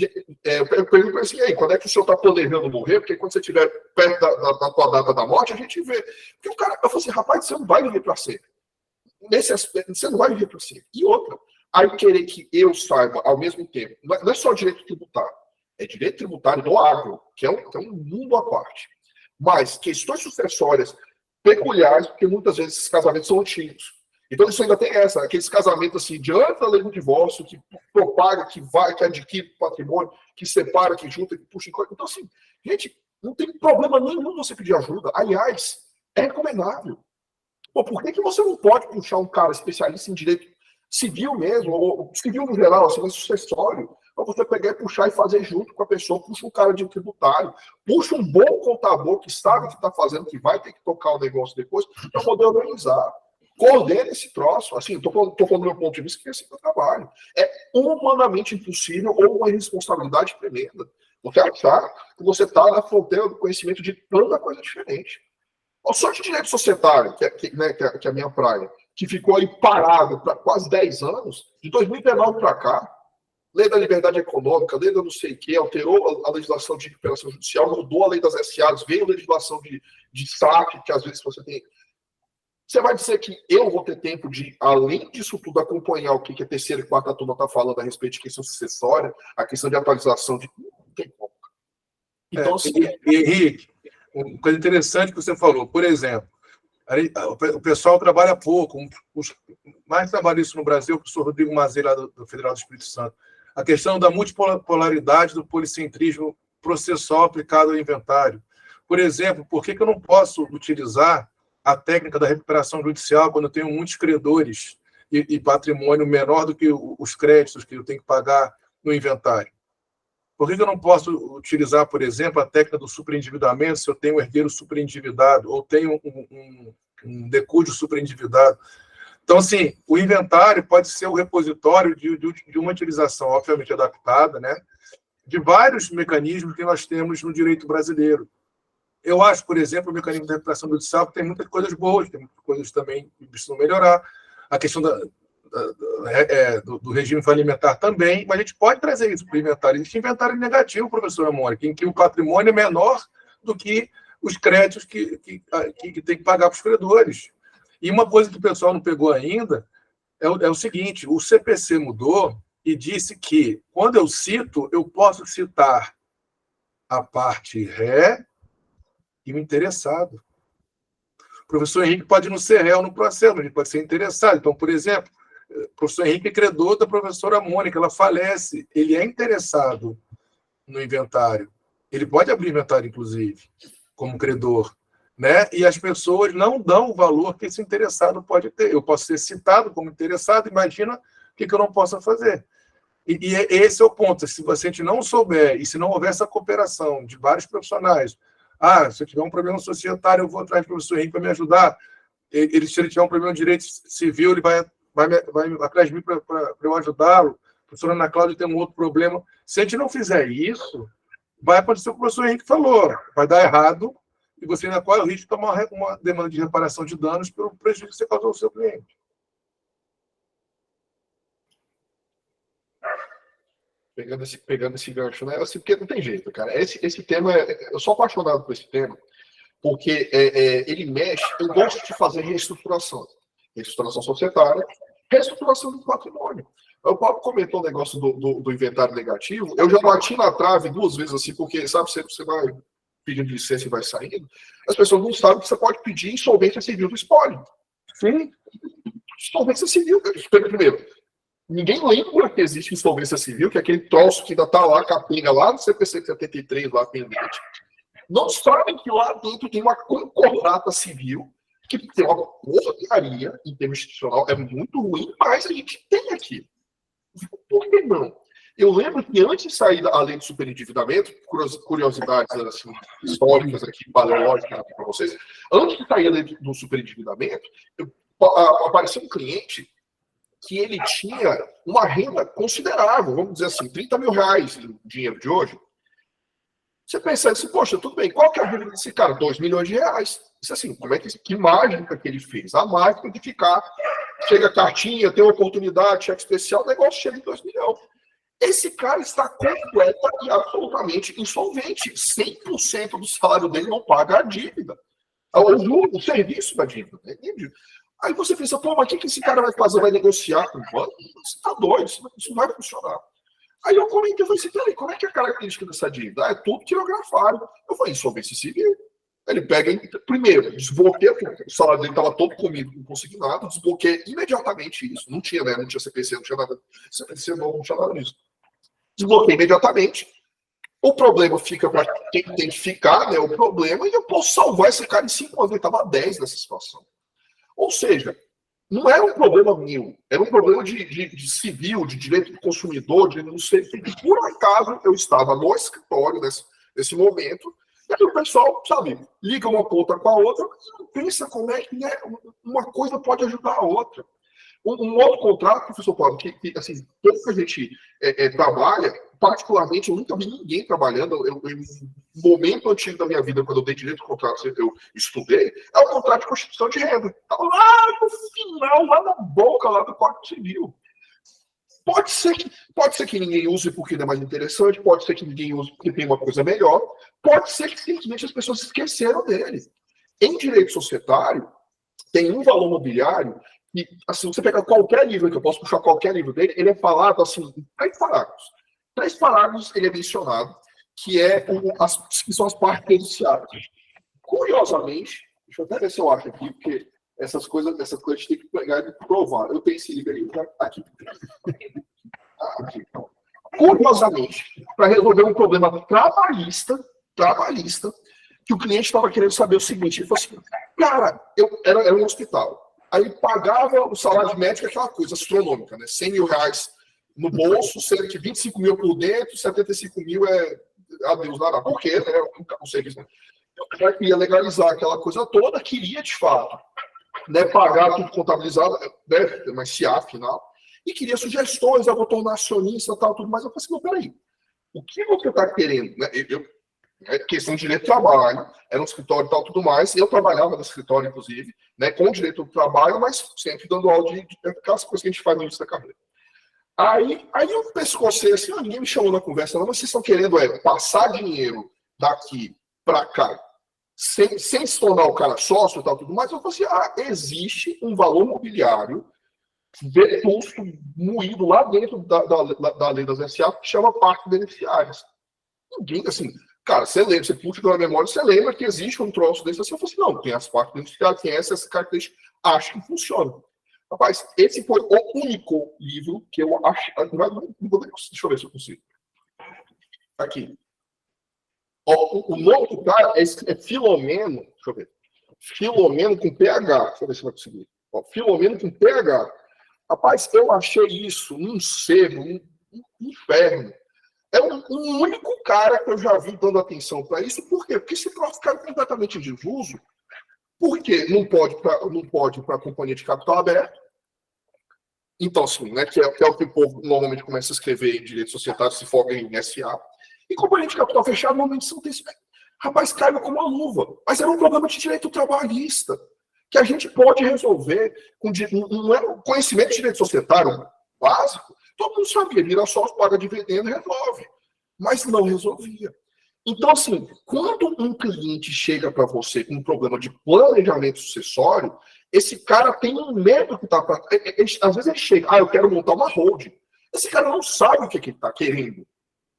eu pergunto assim, aí, quando é que o senhor está planejando morrer? Porque quando você estiver perto da tua data da morte, a gente vê. Porque o cara, eu falo assim, rapaz, você não vai viver para sempre. Nesse aspecto, você não vai viver para sempre. E outra, aí querer que eu saiba, ao mesmo tempo, não é só direito tributário, é direito tributário do agro, que é um mundo à parte. Mas questões sucessórias peculiares, porque muitas vezes esses casamentos são antigos. Então isso ainda tem aqueles casamentos assim, diante da lei do divórcio, que propaga, que vai, que adquire patrimônio, que separa, que junta, que puxa. Então assim, gente, não tem problema nenhum você pedir ajuda. Aliás, é recomendável. Pô, por que você não pode puxar um cara especialista em direito civil mesmo, ou civil no geral, assim, mas sucessório, para você pegar e puxar e fazer junto com a pessoa, puxa um cara de tributário, puxa um bom contador que sabe o que está fazendo, que vai ter que tocar o negócio depois, para poder organizar. Coordena esse troço. Assim, estou falando do meu ponto de vista, que esse é o trabalho. É humanamente impossível ou uma irresponsabilidade tremenda. Você achar que você está na fronteira do conhecimento de tanta coisa diferente. Só de direito societário, que é a minha praia, que ficou aí parado para quase 10 anos, de 2019 para cá, lei da liberdade econômica, lei da não sei o quê, alterou a legislação de recuperação judicial, mudou a lei das SAs, veio a legislação de saque, que às vezes você tem. Você vai dizer que eu vou ter tempo de, além disso tudo, acompanhar o que a terceira e quarta turma está falando a respeito de questão sucessória, a questão de atualização de. Não tem como. Então, assim. Henrique, uma coisa interessante que você falou, por exemplo, o pessoal trabalha pouco, mais trabalha isso no Brasil, o professor Rodrigo Mazei, lá do Federal do Espírito Santo, a questão da multipolaridade do policentrismo processual aplicado ao inventário. Por exemplo, por que eu não posso utilizar a técnica da recuperação judicial quando eu tenho muitos credores e patrimônio menor do que os créditos que eu tenho que pagar no inventário? Por que eu não posso utilizar, por exemplo, a técnica do superendividamento se eu tenho um herdeiro superendividado ou tenho um decúdio superendividado? Então, assim, o inventário pode ser o repositório de uma utilização, obviamente, adaptada, né, de vários mecanismos que nós temos no direito brasileiro. Eu acho, por exemplo, o mecanismo da recuperação judicial que tem muitas coisas boas, tem muitas coisas também que precisam melhorar. A questão do regime falimentar também, mas a gente pode trazer isso para o inventário. Existe inventário negativo, professora Mônica, em que o patrimônio é menor do que os créditos que tem que pagar para os credores. E uma coisa que o pessoal não pegou ainda é o seguinte, o CPC mudou e disse que, quando eu cito, eu posso citar a parte ré e o interessado. O professor Henrique pode não ser réu no processo, mas ele pode ser interessado. Então, por exemplo, o professor Henrique é credor da professora Mônica, ela falece, ele é interessado no inventário. Ele pode abrir inventário, inclusive, como credor, né? E as pessoas não dão o valor que esse interessado pode ter. Eu posso ser citado como interessado, imagina o que eu não posso fazer. E esse é o ponto. Se a gente não souber, e se não houver essa cooperação de vários profissionais, se eu tiver um problema societário, eu vou atrás do professor Henrique para me ajudar. Se ele tiver um problema de direito civil, ele vai atrás de mim para eu ajudá-lo. professora Ana Cláudia tem um outro problema. Se a gente não fizer isso, vai acontecer o que o professor Henrique falou. Vai dar errado e você ainda corre o risco de tomar uma demanda de reparação de danos pelo prejuízo que você causou ao seu cliente. Pegando esse gancho, né? Assim, porque não tem jeito, cara. Esse tema, eu sou apaixonado por esse tema, porque ele mexe, eu gosto de fazer reestruturação societária, reestruturação do patrimônio. O Paulo comentou o negócio do inventário negativo, eu já bati na trave 2 vezes assim, porque, sabe, você vai pedindo licença e vai saindo, as pessoas não sabem que você pode pedir insolvência civil do espólio. Sim. Insolvência civil. Primeiro, ninguém lembra que existe insolvência civil, que é aquele troço que ainda está lá, capenga lá no CPC 73, lá pendente. Não sabem que lá dentro tem uma concordata civil, que tem uma porcaria em termos institucional, é muito ruim, mas a gente tem aqui. Por que não? Eu lembro que antes de sair a lei do superendividamento, curiosidades assim, históricas aqui, paleológicas aqui para vocês, antes de sair a lei do superendividamento, apareceu um cliente que ele tinha uma renda considerável, vamos dizer assim, 30 mil reais no dinheiro de hoje. Você pensa assim, poxa, tudo bem, qual que é a renda desse cara? 2 milhões de reais. Isso assim, como é que mágica que ele fez? A mágica de ficar, chega a cartinha, tem uma oportunidade, cheque especial, o negócio chega em 2 milhões. Esse cara está completa e absolutamente insolvente. 100% do salário dele não paga a dívida. O serviço da dívida. Né? Aí você pensa, pô, mas o que esse cara vai fazer? Vai negociar com o banco? Você está doido, isso não vai funcionar. Aí eu comentei, eu falei assim, peraí, como é que é a característica dessa dívida? É tudo tirografado. Eu falei, insolvência civil. Ele pega, primeiro, desbloqueia, porque o salário dele estava todo comido, consignado, desbloqueia imediatamente isso. Não tinha, né? Não tinha CPC, não tinha nada. CPC não tinha nada disso. Desbloqueia imediatamente. O problema fica para quem tem que ficar, né? O problema, e eu posso salvar esse cara em 5 anos. Ele estava 10 nessa situação. Ou seja, não era um problema meu, era um problema de civil, de direito do consumidor, de não sei. Por acaso eu estava no escritório nesse momento, e aí o pessoal, sabe, liga uma ponta com a outra e não pensa como é que uma coisa pode ajudar a outra. Um outro contrato, professor Paulo, que assim, pouco que a gente trabalha, particularmente, eu nunca vi ninguém trabalhando. No momento antigo da minha vida, quando eu dei direito de contrato, eu estudei, é o contrato de constituição de renda. Está lá no final, lá na boca lá do Código Civil. Pode ser que ninguém use porque não é mais interessante, pode ser que ninguém use porque tem uma coisa melhor, pode ser que simplesmente as pessoas esqueceram dele. Em direito societário, tem um valor mobiliário e, assim, você pega qualquer livro, que eu posso puxar qualquer livro dele, ele é falado, assim, em 3 parágrafos. 3 parágrafos ele é mencionado, que são as partes judiciárias. Curiosamente, deixa eu até ver se eu acho aqui, porque essas coisas a gente tem que pegar e provar. Eu tenho esse livro aí, aqui. Curiosamente, para resolver um problema trabalhista, que o cliente estava querendo saber o seguinte, ele falou assim, cara, era um hospital. Aí pagava o salário médico, aquela coisa astronômica, né? 100 mil reais no bolso, sendo que 25 mil por dentro, 75 mil adeus, nada. Por quê? Né? O serviço. O cara queria legalizar aquela coisa toda, queria de fato, né, pagar tudo contabilizado, né, mas CIA, afinal, e queria sugestões, eu vou tornar acionista, tal, tudo mais. Eu falei assim, não, peraí, o que você está querendo? Né? Questão de direito do trabalho, era um escritório e tal, tudo mais, e eu trabalhava no escritório, inclusive, né, com direito do trabalho, mas sempre dando aula de aquelas coisas que a gente faz no início da carreira. Aí eu pescocei assim, ninguém me chamou na conversa, não, mas vocês estão querendo passar dinheiro daqui para cá, sem se tornar o cara sócio e tal, tudo mais. Eu falei assim, existe um valor mobiliário vetusto, moído lá dentro da lei das SA, que chama parte beneficiárias. Ninguém, assim, cara, você lembra, você puxa pela memória, você lembra que existe um troço desse assim. Eu falei assim, não, tem as partes beneficiárias, tem essa característica, acho que funciona. Rapaz, esse foi o único livro que eu acho. Deixa eu ver se eu consigo. Aqui. O nome do cara é Filomeno. Deixa eu ver. Filomeno com PH. Deixa eu ver se vai conseguir. Filomeno com PH. Rapaz, eu achei isso num sebo, um inferno. É um único cara que eu já vi dando atenção para isso. Por quê? Porque esse troço fica completamente em desuso. Porque não pode para a companhia de capital aberto. Então, assim, né, que é o que o povo normalmente começa a escrever em direito societário, se foca em SA. E componente de capital fechado, normalmente são desse. Rapaz, caiu como uma luva. Mas era um problema de direito trabalhista, que a gente pode resolver com conhecimento de direito societário básico. Todo mundo sabia, vira só, paga dividendo e resolve. Mas não resolvia. Então, assim, quando um cliente chega para você com um problema de planejamento sucessório, esse cara tem um medo que está para. Às vezes ele chega, eu quero montar uma holding. Esse cara não sabe o que ele está querendo.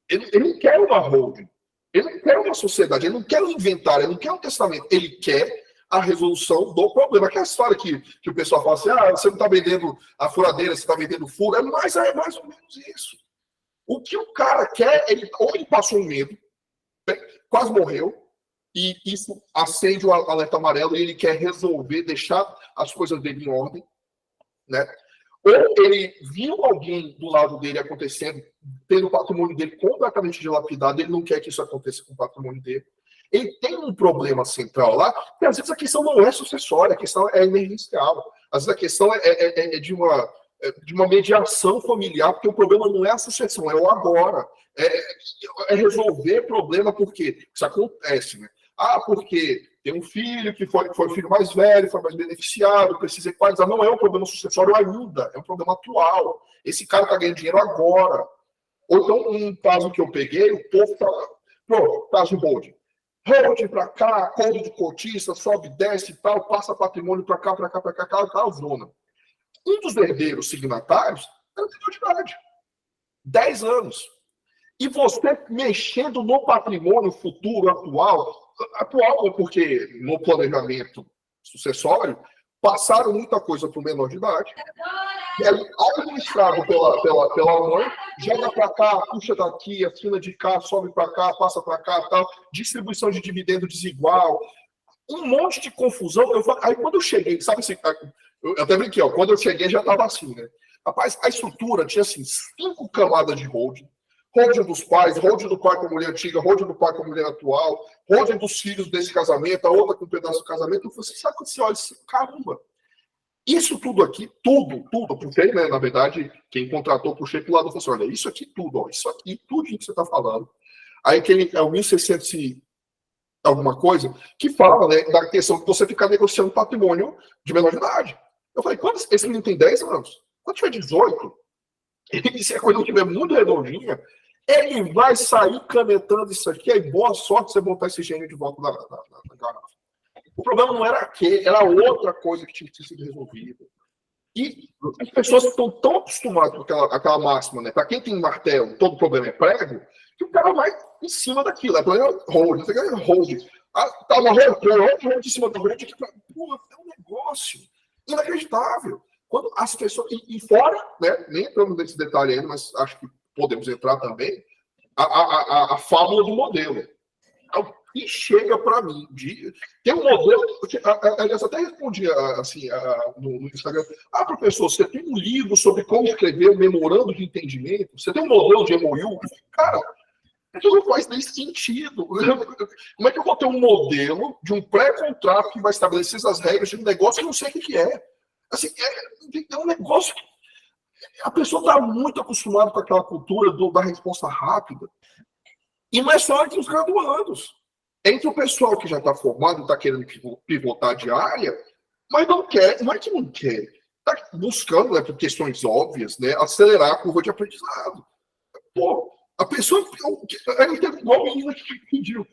Ele não quer uma holding. Ele não quer uma sociedade. Ele não quer um inventário. Ele não quer um testamento. Ele quer a resolução do problema. Aquela história que o pessoal fala assim, você não está vendendo a furadeira, você está vendendo furo. É mais ou menos isso. O que o cara quer, ou ele passou um medo, quase morreu, e isso acende o alerta amarelo e ele quer resolver, deixar as coisas dele em ordem, né? Ou ele viu alguém do lado dele acontecendo, tendo o patrimônio dele completamente dilapidado, ele não quer que isso aconteça com o patrimônio dele. Ele tem um problema central lá, que às vezes a questão não é sucessória, a questão é emergencial. Às vezes a questão é de uma mediação familiar, porque o problema não é a sucessão, é o agora. É resolver problema, porque isso acontece, né? Porque tem um filho que foi o filho mais velho, foi mais beneficiado, precisa equalizar. Não é um problema sucessório ainda, é um problema atual. Esse cara está ganhando dinheiro agora. Ou então, um caso que eu peguei, o povo está... caso de holding. Holding para cá, holding de cotista, sobe, desce e tal, passa patrimônio para cá, aquela zona. Um dos herdeiros signatários era menor de idade. 10 anos. E você mexendo no patrimônio futuro, atual, porque no planejamento sucessório, passaram muita coisa para o menor de idade, e aí, administrado pela mãe, joga para cá, puxa daqui, assina de cá, sobe para cá, passa para cá, tal, distribuição de dividendo desigual, um monte de confusão. Aí quando eu cheguei, sabe assim, eu até brinquei, quando eu cheguei já estava assim, né? Rapaz, a estrutura tinha assim, 5 camadas de holding. Holding dos pais, holding do pai com a mulher antiga, holding do pai com a mulher atual, holding dos filhos desse casamento, a outra com um pedaço do casamento. Eu falei assim, sabe quando você olha assim, caramba, isso tudo aqui, tudo, puxei, né? Na verdade, quem contratou, puxei pro lado e falei assim, olha, isso aqui tudo, isso aqui, tudo que você está falando. Aí é o 1600 e alguma coisa, que fala, né, da questão de você ficar negociando patrimônio de menor de idade. Eu falei, quando esse menino tem 10 anos, quando tiver 18, e se a coisa não estiver muito redondinha, ele vai sair canetando isso aqui, aí boa sorte você botar esse gênio de volta na garrafa. O problema não era aquele, era outra coisa que tinha que ter sido resolvida. E as pessoas estão tão acostumadas com aquela máxima, né? Para quem tem martelo, todo problema é prego, que o cara vai em cima daquilo. É problema hold, hold. Tá uma hold em cima do hold, que porra, é um negócio inacreditável. Quando as pessoas. E fora, né? Nem entramos nesse detalhe ainda, mas acho que podemos entrar também, a fábula do modelo. E chega para mim, tem um modelo, aliás, até respondi assim, no Instagram, professor, você tem um livro sobre como escrever um memorando de entendimento? Você tem um modelo de MOU? Cara, isso não faz nem sentido. Como é que eu vou ter um modelo de um pré-contrato que vai estabelecer as regras de um negócio que eu não sei o que é? Assim, é um negócio que a pessoa está muito acostumada com aquela cultura da resposta rápida. E não é só entre os graduandos. Entre o pessoal que já está formado e está querendo pivotar de área, mas não quer, não é que não quer, está buscando, né, por questões óbvias, né, acelerar a curva de aprendizado. Pô, a pessoa, aí teve igual a menina que pediu,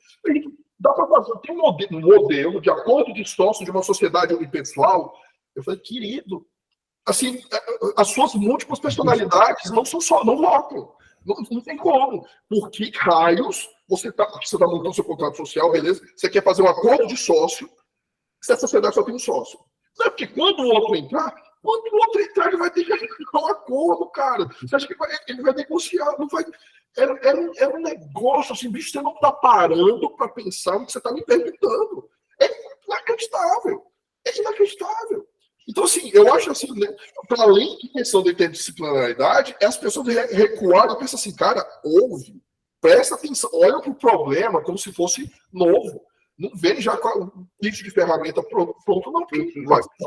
dá para fazer, tem um modelo de acordo de sócio de uma sociedade unipessoal. Eu falei, querido, assim, as suas múltiplas personalidades não são só, não votam. Não tem como. Porque raios, você está montando seu contrato social, beleza? Você quer fazer um acordo de sócio, se a sociedade só tem um sócio. Não é porque quando o outro entrar, ele vai ter que assinar um acordo, cara. Você acha que ele vai negociar? Não vai. Era um negócio assim, bicho, você não está parando para pensar no que você está me perguntando. É inacreditável. É inacreditável. Então, assim, eu acho assim, né, para além da questão da interdisciplinaridade, as pessoas recuaram e pensam assim, cara, ouve, presta atenção, olha para o problema como se fosse novo. Não vem já com o kit de ferramenta pronto, não.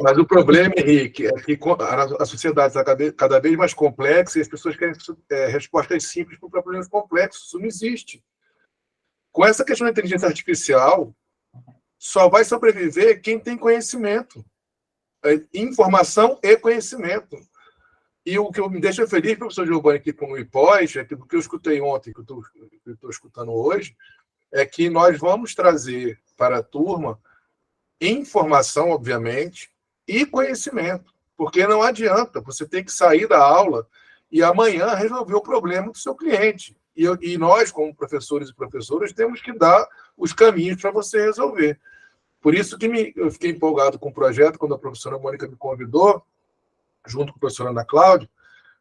Mas o problema, Henrique, é que a sociedade está cada vez mais complexa e as pessoas querem respostas simples para problemas complexos. Isso não existe. Com essa questão da inteligência artificial, só vai sobreviver quem tem conhecimento. Informação e conhecimento. E o que me deixa feliz, professor Giovanni, aqui com o IPOS, é que do que eu escutei ontem, que eu estou escutando hoje, é que nós vamos trazer para a turma informação, obviamente, e conhecimento. Porque não adianta você ter que sair da aula e amanhã resolver o problema do seu cliente. E nós, como professores e professoras, temos que dar os caminhos para você resolver. Por isso que eu fiquei empolgado com o projeto, quando a professora Mônica me convidou, junto com a professora Ana Cláudia,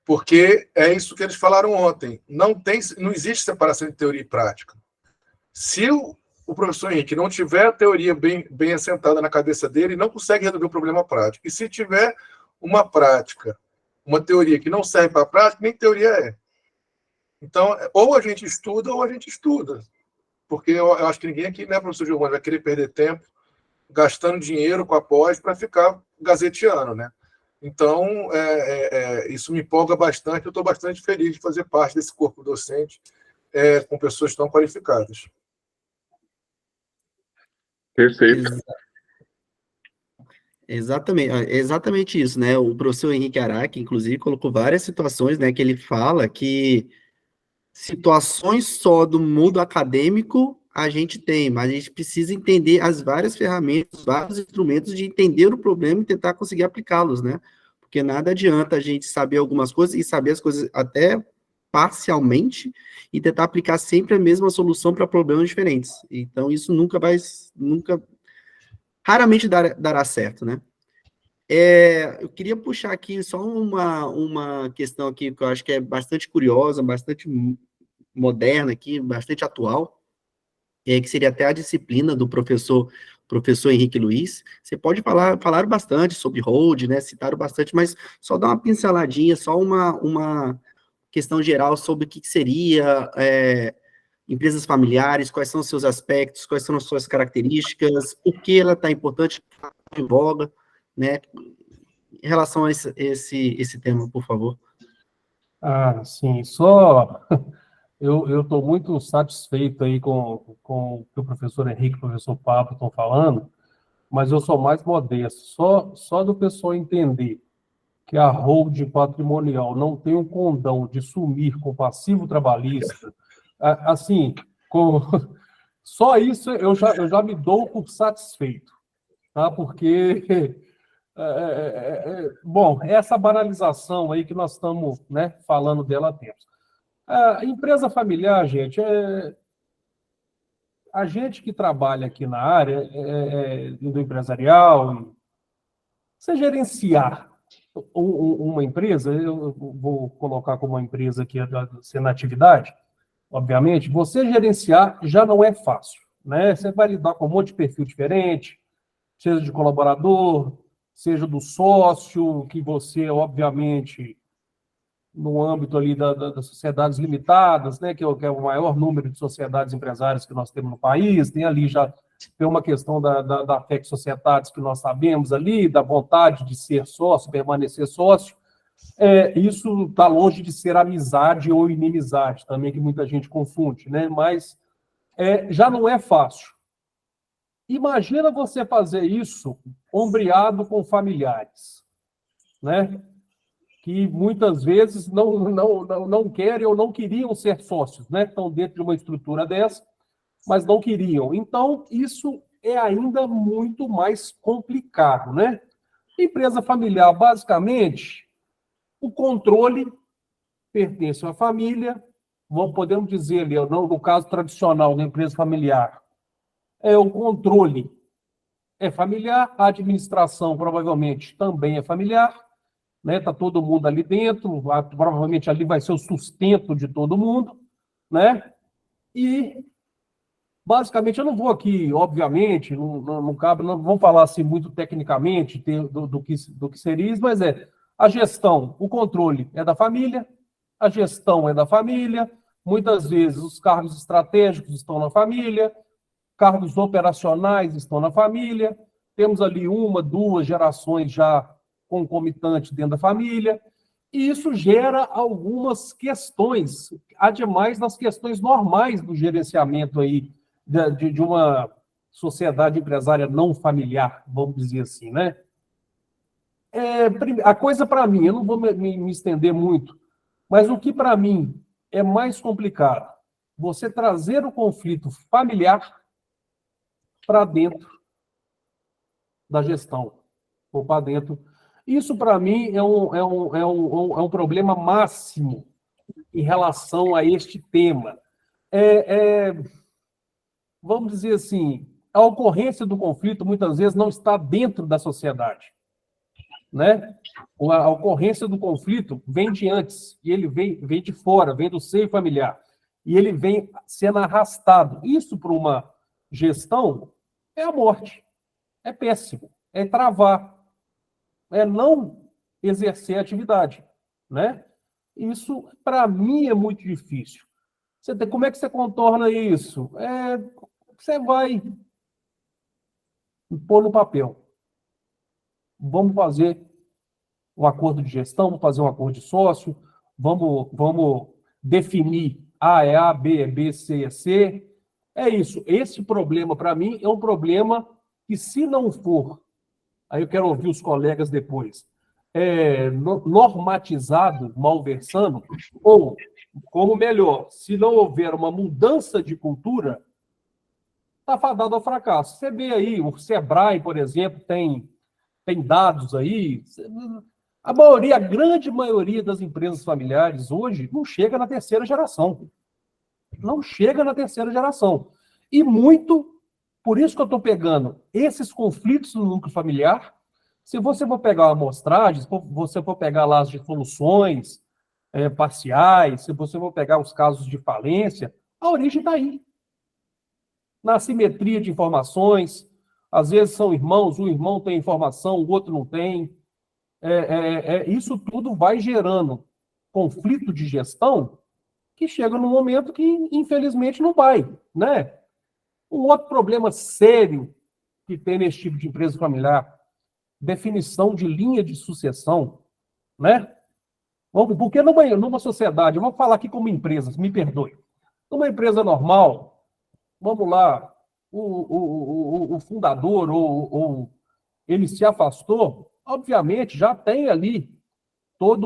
porque é isso que eles falaram ontem. Não existe separação de teoria e prática. Se o professor Henrique não tiver a teoria bem assentada na cabeça dele, não consegue resolver o problema prático. E se tiver uma prática, uma teoria que não serve para a prática, nem teoria é. Então, ou a gente estuda, ou a gente estuda. Porque eu acho que ninguém aqui, né, professor Giovanni, vai querer perder tempo gastando dinheiro com a pós para ficar gazeteando, né? Então, isso me empolga bastante. Eu estou bastante feliz de fazer parte desse corpo docente com pessoas tão qualificadas. Perfeito. Exatamente isso, né? O professor Henrique Araque, inclusive, colocou várias situações, né, que ele fala que situações só do mundo acadêmico a gente tem, mas a gente precisa entender as várias ferramentas, vários instrumentos de entender o problema e tentar conseguir aplicá-los, né? Porque nada adianta a gente saber algumas coisas e saber as coisas até parcialmente e tentar aplicar sempre a mesma solução para problemas diferentes. Então, isso raramente dará certo, né? Eu queria puxar aqui só uma questão aqui que eu acho que é bastante curiosa, bastante moderna aqui, bastante atual, que seria até a disciplina do professor Henrique Luiz. Você pode falar bastante sobre hold, né? Citaram bastante, mas só dar uma pinceladinha, só uma questão geral sobre o que seria empresas familiares, quais são os seus aspectos, quais são as suas características, por que ela está importante, em voga, né? Em relação a esse tema, por favor. Sim, eu estou muito satisfeito aí com o que o professor Henrique e o professor Pablo estão falando, mas eu sou mais modesto. Só do pessoal entender que a holding patrimonial não tem um condão de sumir com passivo trabalhista, assim, só isso eu já me dou por satisfeito, tá? Porque, bom, essa banalização aí que nós estamos, né, falando dela há tempos. A empresa familiar, gente, a gente que trabalha aqui na área do empresarial, você gerenciar uma empresa, eu vou colocar como uma empresa aqui sendo atividade, obviamente, você gerenciar já não é fácil, né? Você vai lidar com um monte de perfil diferente, seja de colaborador, seja do sócio, que você, obviamente, no âmbito ali das sociedades limitadas, né, que é o maior número de sociedades empresárias que nós temos no país, tem uma questão da FEC Societatis que nós sabemos ali, da vontade de ser sócio, permanecer sócio. Isso está longe de ser amizade ou inimizade, também que muita gente confunde, né? Mas já não é fácil. Imagina você fazer isso ombreado com familiares, né? Que muitas vezes não querem ou não queriam ser sócios, né? Estão dentro de uma estrutura dessa, mas não queriam. Então, isso é ainda muito mais complicado, né? Empresa familiar, basicamente, o controle pertence à família, podemos dizer ali, no caso tradicional da empresa familiar, o controle é familiar, a administração provavelmente também é familiar, né? Tá todo mundo ali dentro, provavelmente ali vai ser o sustento de todo mundo, né? E basicamente eu não vou aqui, obviamente, não cabe, não vamos falar assim muito tecnicamente do que seria isso, mas a gestão, o controle é da família, a gestão é da família, muitas vezes os cargos estratégicos estão na família, cargos operacionais estão na família, temos ali 1, 2 gerações já concomitantes dentro da família, e isso gera algumas questões, ademais das questões normais do gerenciamento aí de uma sociedade empresária não familiar, vamos dizer assim, né? A coisa para mim, eu não vou me estender muito, mas o que para mim é mais complicado, você trazer o conflito familiar para dentro da gestão, ou para dentro. Isso, para mim, é um problema máximo em relação a este tema. Vamos dizer assim, a ocorrência do conflito, muitas vezes, não está dentro da sociedade, né? A ocorrência do conflito vem de antes, e ele vem de fora, vem do seio familiar, e ele vem sendo arrastado. Isso, para uma gestão, é a morte, é péssimo, é travar, é não exercer a atividade, né? Isso, para mim, é muito difícil. Como é que você contorna isso? Você vai pôr no papel. Vamos fazer um acordo de gestão, vamos fazer um acordo de sócio, vamos definir A é A, B é B, C é C. É isso. Esse problema, para mim, é um problema que, se não for, aí eu quero ouvir os colegas depois, normatizado, malversando, ou, como melhor, se não houver uma mudança de cultura, está fadado ao fracasso. Você vê aí, o Sebrae, por exemplo, tem dados aí, a grande maioria das empresas familiares hoje não chega na terceira geração. Não chega na terceira geração. E muito, por isso que eu estou pegando esses conflitos no núcleo familiar. Se você for pegar uma amostragem, se você for pegar lá as dissoluções parciais, se você for pegar os casos de falência, a origem está aí. Na assimetria de informações, às vezes são irmãos, um irmão tem informação, o outro não tem. Isso tudo vai gerando conflito de gestão que chega num momento que, infelizmente, não vai, né? Um outro problema sério que tem nesse tipo de empresa familiar, definição de linha de sucessão, né? Porque numa sociedade, eu vou falar aqui como empresa, me perdoe, numa empresa normal, vamos lá, o fundador ou ele se afastou, obviamente já tem ali toda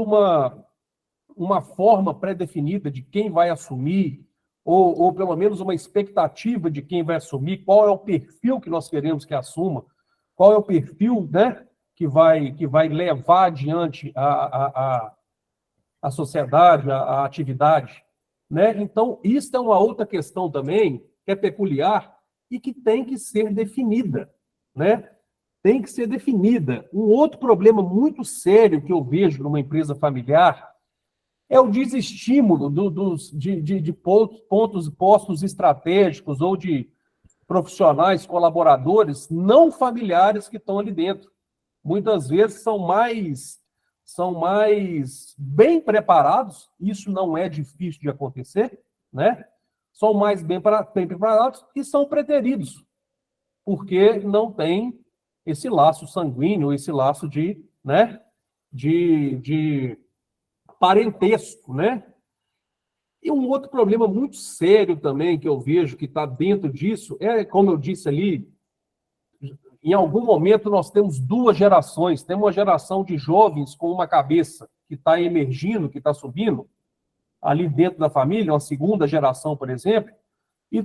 uma forma pré-definida de quem vai assumir, ou pelo menos uma expectativa de quem vai assumir, qual é o perfil que nós queremos que assuma, qual é o perfil, né, que vai levar adiante a sociedade, a atividade, né? Então, isso é uma outra questão também, que é peculiar e que tem que ser definida, né? Tem que ser definida. Um outro problema muito sério que eu vejo numa empresa familiar é o desestímulo de postos estratégicos ou de profissionais, colaboradores não familiares que estão ali dentro. Muitas vezes são mais bem preparados, isso não é difícil de acontecer, né? São mais bem preparados e são preteridos, porque não tem esse laço sanguíneo, esse laço de parentesco, né? E um outro problema muito sério também que eu vejo que está dentro disso como eu disse ali, em algum momento nós temos duas gerações. Temos uma geração de jovens com uma cabeça que está emergindo, que está subindo, ali dentro da família, uma segunda geração, por exemplo, e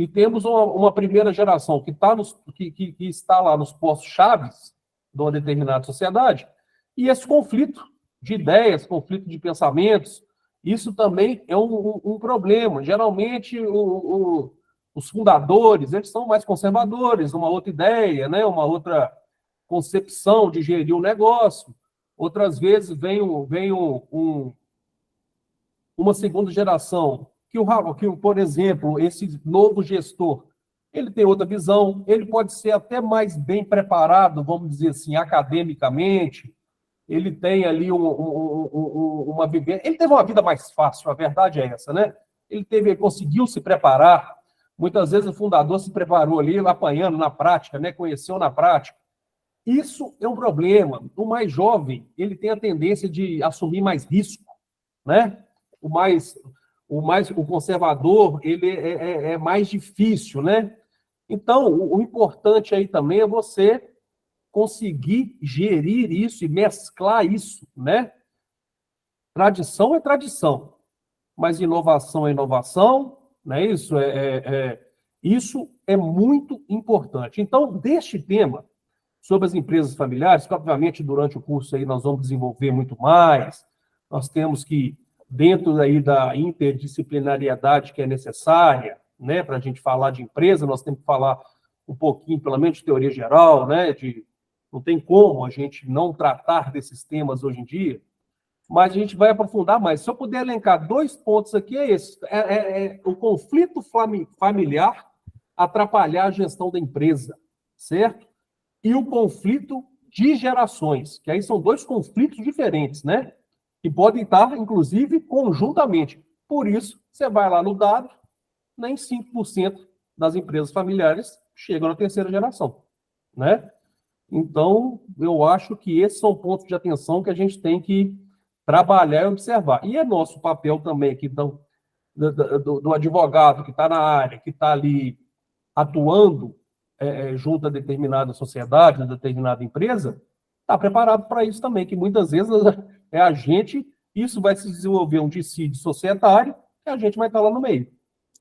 temos uma primeira geração que está lá nos postos chaves de uma determinada sociedade, e esse conflito de ideias, conflito de pensamentos, isso também é um problema. Geralmente, os fundadores, eles são mais conservadores, uma outra ideia, né? Uma outra concepção de gerir o negócio. Outras vezes vem uma segunda geração, que, por exemplo, esse novo gestor, ele tem outra visão, ele pode ser até mais bem preparado, vamos dizer assim, academicamente, ele tem ali uma vivência, ele teve uma vida mais fácil, a verdade é essa, né? Ele conseguiu se preparar, Muitas vezes o fundador se preparou ali, apanhando na prática, né? Conheceu na prática. Isso é um problema. O mais jovem, ele tem a tendência de assumir mais risco, né? O conservador, ele é mais difícil, né? Então, o importante aí também é você conseguir gerir isso e mesclar isso, né? Tradição é tradição, mas inovação é inovação, não é isso? Isso é muito importante. Então, deste tema, sobre as empresas familiares, que obviamente durante o curso aí nós vamos desenvolver muito mais, nós temos que, dentro aí da interdisciplinariedade que é necessária, né, para a gente falar de empresa, nós temos que falar um pouquinho, pelo menos, de teoria geral, né, não tem como a gente não tratar desses temas hoje em dia, mas a gente vai aprofundar mais. Se eu puder elencar 2 pontos aqui, é esse. O conflito familiar atrapalhar a gestão da empresa, certo? E o conflito de gerações, que aí são 2 conflitos diferentes, né? Que podem estar, inclusive, conjuntamente. Por isso, você vai lá no dado, nem 5% das empresas familiares chegam na 3ª geração, né? Então, eu acho que esses são pontos de atenção que a gente tem que trabalhar e observar. E é nosso papel também aqui do advogado que está na área, que está ali atuando junto a determinada sociedade, a determinada empresa, está preparado para isso também, que muitas vezes a gente, isso vai se desenvolver um dissídio societário e a gente vai estar lá no meio,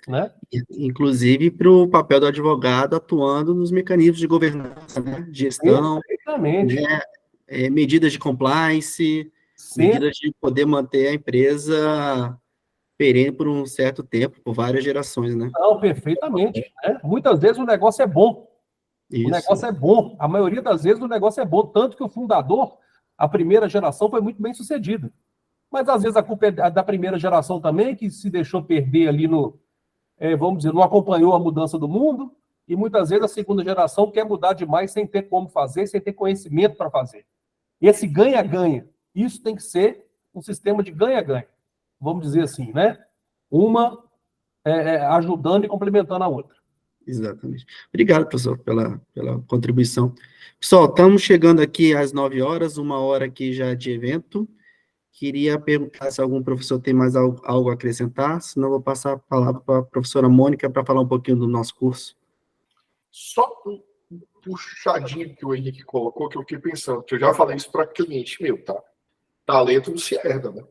né? Inclusive para o papel do advogado atuando nos mecanismos de governança, né? Gestão, né? Medidas de compliance, medidas de poder manter a empresa perene por um certo tempo, por várias gerações, né? Não, perfeitamente. Né? Muitas vezes o negócio é bom. Isso. O negócio é bom. A maioria das vezes o negócio é bom. Tanto que o fundador, a primeira geração, foi muito bem sucedido. Mas às vezes a culpa é da primeira geração também, que se deixou perder ali vamos dizer, não acompanhou a mudança do mundo, e muitas vezes a segunda geração quer mudar demais sem ter como fazer, sem ter conhecimento para fazer. Esse ganha-ganha, isso tem que ser um sistema de ganha-ganha, vamos dizer assim, né? Uma ajudando e complementando a outra. Exatamente. Obrigado, professor, pela contribuição. Pessoal, estamos chegando aqui às 9 horas, 1 hora aqui já de evento. Queria perguntar se algum professor tem mais algo a acrescentar, senão eu vou passar a palavra para a professora Mônica para falar um pouquinho do nosso curso. Só um puxadinho que o Henrique colocou, que eu fiquei pensando, que eu já falei isso para cliente meu, tá? Talento não se herda, né?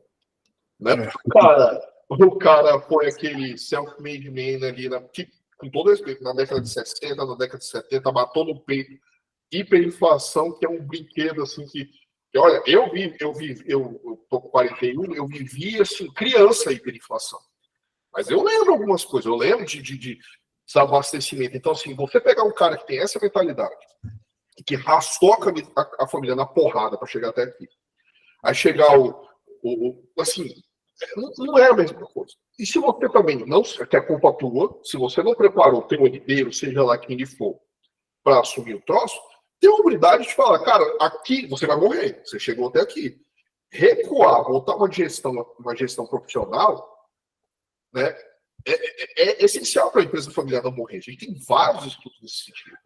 Não é o cara põe aquele self-made man ali, com todo respeito, na década de 60, na década de 70, matou no peito, hiperinflação, que é um brinquedo, assim, que olha, eu tô com 41, eu vivi, assim, criança hiperinflação. Mas eu lembro algumas coisas, eu lembro de desabastecimento. Então, assim, você pegar um cara que tem essa mentalidade, que rastou a família na porrada para chegar até aqui, aí chegar assim, não é a mesma coisa. E se você também não, que é culpa tua, se você não preparou o teu herdeiro, seja lá quem ele for, para assumir o troço, tem a humildade de falar, cara, aqui você vai morrer, você chegou até aqui. Recuar, voltar uma gestão profissional, né, é essencial para a empresa familiar não morrer. A gente tem vários estudos nesse sentido.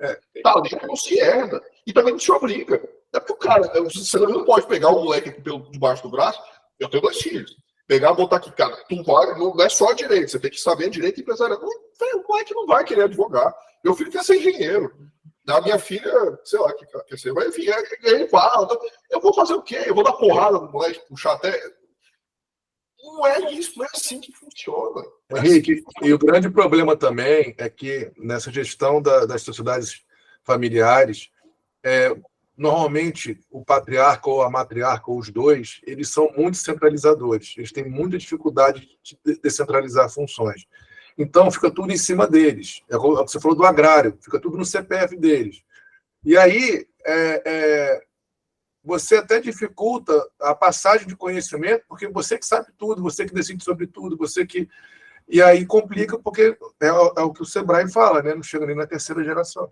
Talento não se herda e também não se obriga. É porque o cara, você não pode pegar o moleque aqui debaixo do braço. Eu tenho 2 filhos. Pegar e botar aqui, cara, não é só direito, você tem que saber direito empresarial. O moleque não vai querer advogar. Meu filho quer ser engenheiro. A minha filha, sei lá, que quer ser, mas enfim, ele fala, eu vou fazer o quê? Eu vou dar porrada no moleque, puxar até. Não é isso, não é assim que funciona. Henrique, e o grande problema também é que nessa gestão das sociedades familiares, normalmente o patriarca ou a matriarca, ou os dois, eles são muito centralizadores. Eles têm muita dificuldade de descentralizar funções. Então, fica tudo em cima deles. Você falou do agrário, fica tudo no CPF deles. E aí, você até dificulta a passagem de conhecimento, porque você que sabe tudo, você que decide sobre tudo, você que... E aí complica, porque é o que o Sebrae fala, né? Não chega nem na 3ª geração.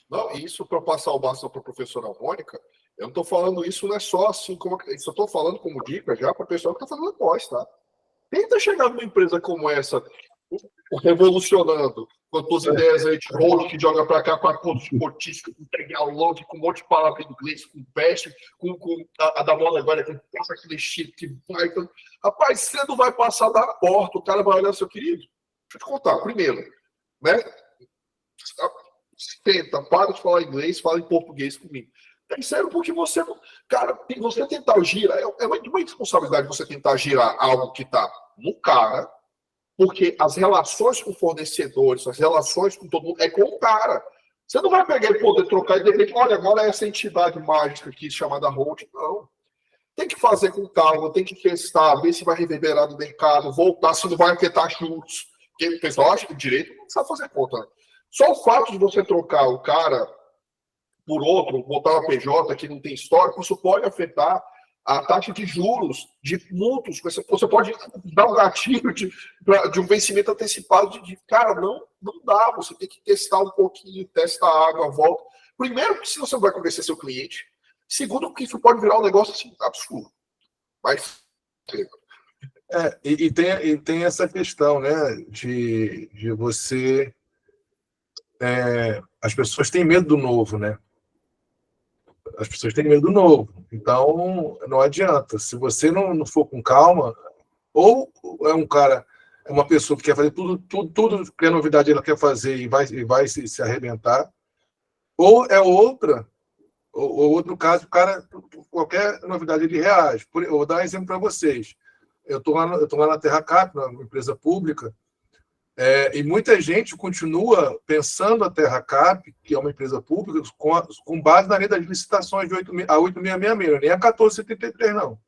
Não, isso para passar o bastão para a professora Mônica, eu não estou falando isso, não é só assim, isso eu estou falando como dica já para o pessoal que está fazendo pós, tá? Tenta chegar numa empresa como essa. revolucionando. Com as tuas ideias aí de road que joga para cá, com a cor esportística, com tag-along, com um monte de palavra em inglês, com veste, com a da moda agora, com aquele chip que vai. Rapaz, você não vai passar da porta, o cara vai olhar, seu querido. Deixa eu te contar, primeiro, né? Tenta, para de falar inglês, fala em português comigo. Terceiro, porque você, cara, você tentar girar, é uma responsabilidade você tentar girar algo que está no cara, porque as relações com fornecedores, as relações com todo mundo, é com o cara. Você não vai pegar e poder trocar e dizer, olha, agora é essa entidade mágica aqui chamada Hold. Não. Tem que fazer com calma, tem que testar, ver se vai reverberar no mercado, voltar, se não vai afetar juros. Porque o pessoal acha que o direito não sabe fazer conta. Né? Só o fato de você trocar o cara por outro, botar uma PJ que não tem histórico, isso pode afetar a taxa de juros, de multos. Você pode dar um gatilho de um vencimento antecipado cara, não dá. Você tem que testar um pouquinho, testa a água, volta. Primeiro, porque senão você não vai convencer seu cliente. Segundo, porque isso pode virar um negócio assim, absurdo. Mas... E tem essa questão, né, de você... as pessoas têm medo do novo, né? As pessoas têm medo do novo. Então, não adianta. Se você não for com calma, ou é um cara, é uma pessoa que quer fazer tudo que é novidade ela quer fazer e vai se arrebentar, ou é outra, ou outro caso, o cara, qualquer novidade ele reage. Eu vou dar um exemplo para vocês. Eu estou lá na Terra Cap, uma empresa pública, e muita gente continua pensando a Terra Cap, que é uma empresa pública, com base na lei das licitações de 8666, nem a 1473, não.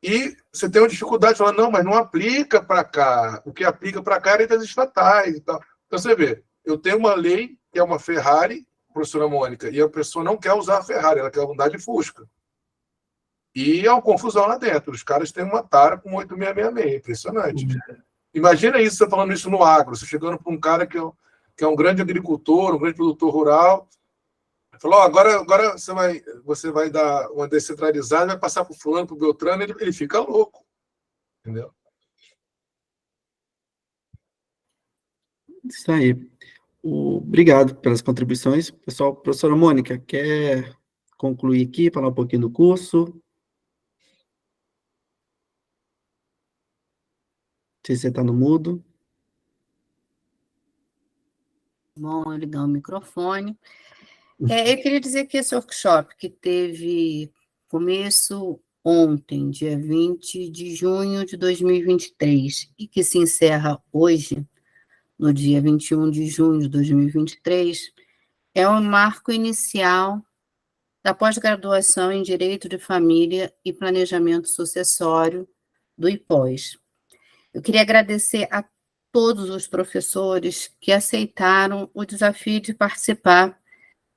E você tem uma dificuldade de falar, não, mas não aplica para cá. O que aplica para cá é a lei das estatais e tal. Então, você vê, eu tenho uma lei que é uma Ferrari, professora Mônica, e a pessoa não quer usar a Ferrari, ela quer andar de Fusca. E é uma confusão lá dentro. Os caras têm uma tara com 8666, impressionante. Imagina isso, você falando isso no agro, você chegando para um cara que é um grande agricultor, um grande produtor rural, falou, agora você vai dar uma descentralizada, vai passar para o fulano, para o Beltrano, ele fica louco. Entendeu? Isso aí. Obrigado pelas contribuições. Pessoal, professora Mônica, quer concluir aqui, falar um pouquinho do curso? Não sei se você está no mudo. Bom, eu ligar o microfone. Eu queria dizer que esse workshop que teve começo ontem, dia 20 de junho de 2023, e que se encerra hoje, no dia 21 de junho de 2023, é um marco inicial da pós-graduação em Direito de Família e Planejamento Sucessório do IPOS. Eu queria agradecer a todos os professores que aceitaram o desafio de participar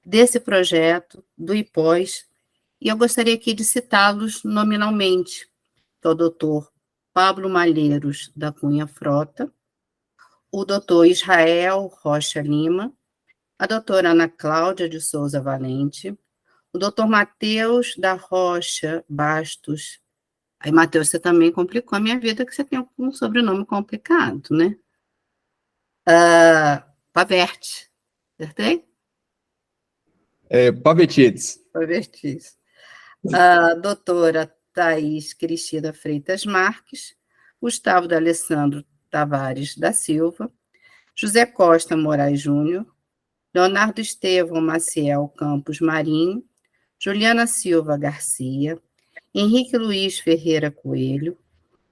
desse projeto do IPOS, e eu gostaria aqui de citá-los nominalmente, que é o doutor Pablo Malheiros da Cunha Frota, o doutor Israel Rocha Lima, a doutora Ana Cláudia de Souza Valente, o doutor Matheus da Rocha Bastos. Aí, Matheus, você também complicou a minha vida, que você tem um sobrenome complicado, né? Paverte, acertei? Pavetides. Pavetides. A doutora Thais Cristina Freitas Marques, Gustavo D'Alessandro Tavares da Silva, José Costa Moraes Júnior, Leonardo Estevão Maciel Campos Marinho, Juliana Silva Garcia, Henrique Luiz Ferreira Coelho,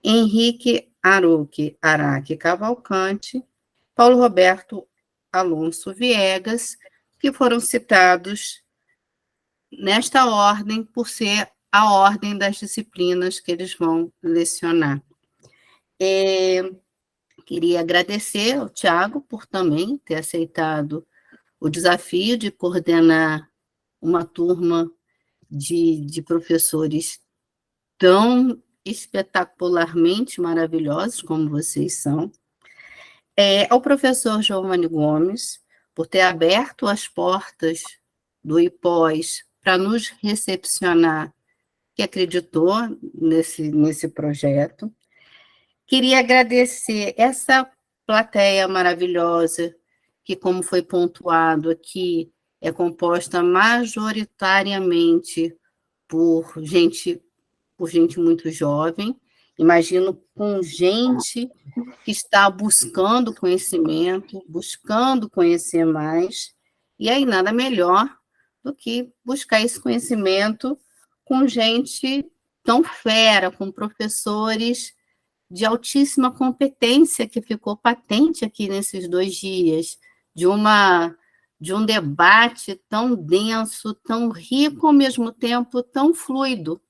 Henrique Aruque Araque Cavalcante, Paulo Roberto Alonso Viegas, que foram citados nesta ordem por ser a ordem das disciplinas que eles vão lecionar. Queria agradecer ao Tiago por também ter aceitado o desafio de coordenar uma turma de professores tão espetacularmente maravilhosos como vocês são. Ao professor Giovanni Gomes, por ter aberto as portas do IPOS para nos recepcionar, que acreditou nesse projeto. Queria agradecer essa plateia maravilhosa, que, como foi pontuado aqui, é composta majoritariamente por gente muito jovem. Imagino com gente que está buscando conhecimento, buscando conhecer mais, e aí nada melhor do que buscar esse conhecimento com gente tão fera, com professores de altíssima competência, que ficou patente aqui nesses 2 dias, de um debate tão denso, tão rico, ao mesmo tempo tão fluido,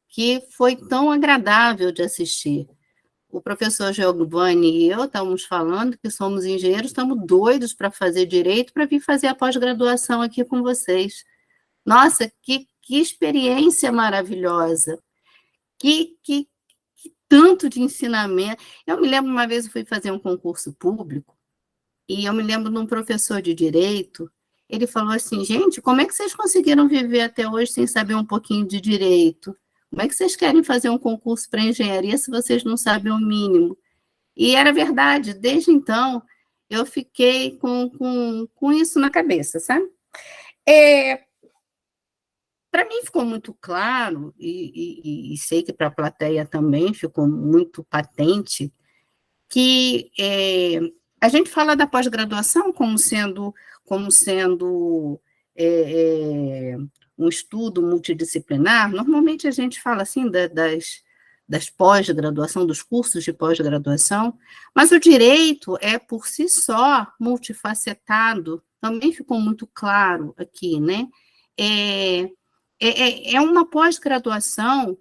que foi tão agradável de assistir. O professor Giovanni e eu estamos falando que somos engenheiros, estamos doidos para fazer direito, para vir fazer a pós-graduação aqui com vocês. Nossa, que experiência maravilhosa! Que tanto de ensinamento. Eu me lembro, uma vez eu fui fazer um concurso público, e eu me lembro de um professor de direito, ele falou assim, gente, como é que vocês conseguiram viver até hoje sem saber um pouquinho de direito? Como é que vocês querem fazer um concurso para engenharia se vocês não sabem o mínimo? E era verdade, desde então, eu fiquei com isso na cabeça, sabe? Para mim ficou muito claro, e sei que para a plateia também ficou muito patente, que a gente fala da pós-graduação como sendo um estudo multidisciplinar. Normalmente a gente fala assim das pós-graduação, dos cursos de pós-graduação, mas o direito é, por si só, multifacetado, também ficou muito claro aqui, né? É uma pós-graduação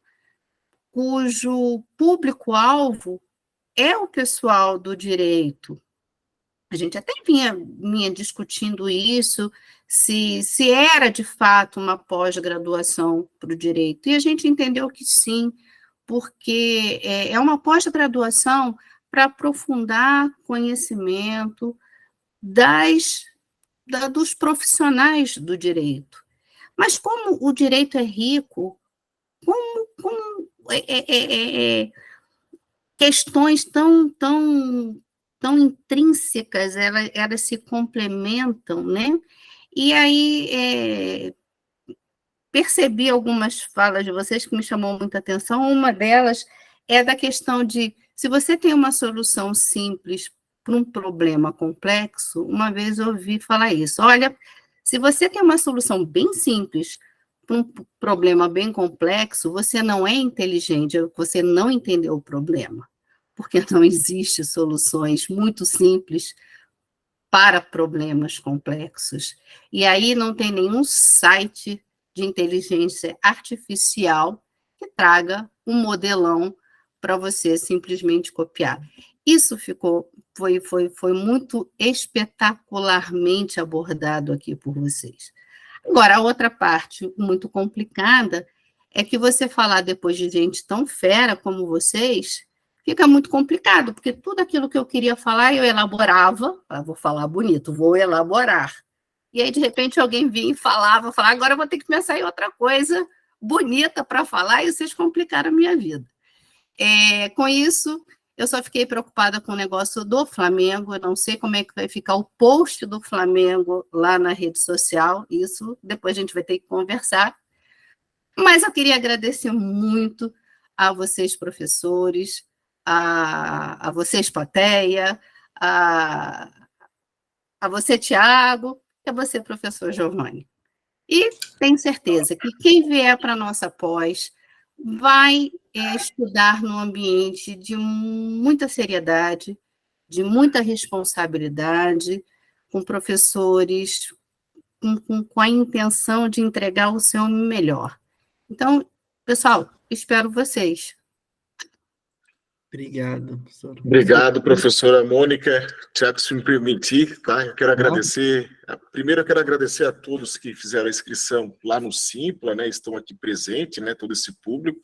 cujo público-alvo é o pessoal do direito. A gente até vinha discutindo isso, se era de fato uma pós-graduação para o direito, e a gente entendeu que sim, porque é uma pós-graduação para aprofundar conhecimento dos profissionais do direito. Mas como o direito é rico, como questões tão intrínsecas, elas se complementam, né? E aí percebi algumas falas de vocês que me chamou muita atenção. Uma delas é da questão de, se você tem uma solução simples para um problema complexo, uma vez eu ouvi falar isso, olha, se você tem uma solução bem simples para um problema bem complexo, você não é inteligente, você não entendeu o problema, porque não existe soluções muito simples para problemas complexos. E aí não tem nenhum site de inteligência artificial que traga um modelão para você simplesmente copiar. Isso foi muito espetacularmente abordado aqui por vocês. Agora, a outra parte muito complicada é que você falar depois de gente tão fera como vocês, fica muito complicado, porque tudo aquilo que eu queria falar, eu elaborava, vou falar bonito, vou elaborar. E aí, de repente, alguém vinha e falava, agora eu vou ter que pensar em outra coisa bonita para falar, e vocês complicaram a minha vida. Com isso, eu só fiquei preocupada com o negócio do Flamengo, eu não sei como é que vai ficar o post do Flamengo lá na rede social, isso depois a gente vai ter que conversar. Mas eu queria agradecer muito a vocês, professores, a vocês, plateia, a você, Tiago, e a você, professor Giovanni. E tenho certeza que quem vier para a nossa pós vai estudar num ambiente de muita seriedade, de muita responsabilidade, com professores com a intenção de entregar o seu melhor. Então, pessoal, espero vocês. Obrigado, professor. Obrigado, professora Mônica. Tiago, se me permitir, tá? Eu quero agradecer. Primeiro, eu quero agradecer a todos que fizeram a inscrição lá no Simpla, né? Estão aqui presentes, né? Todo esse público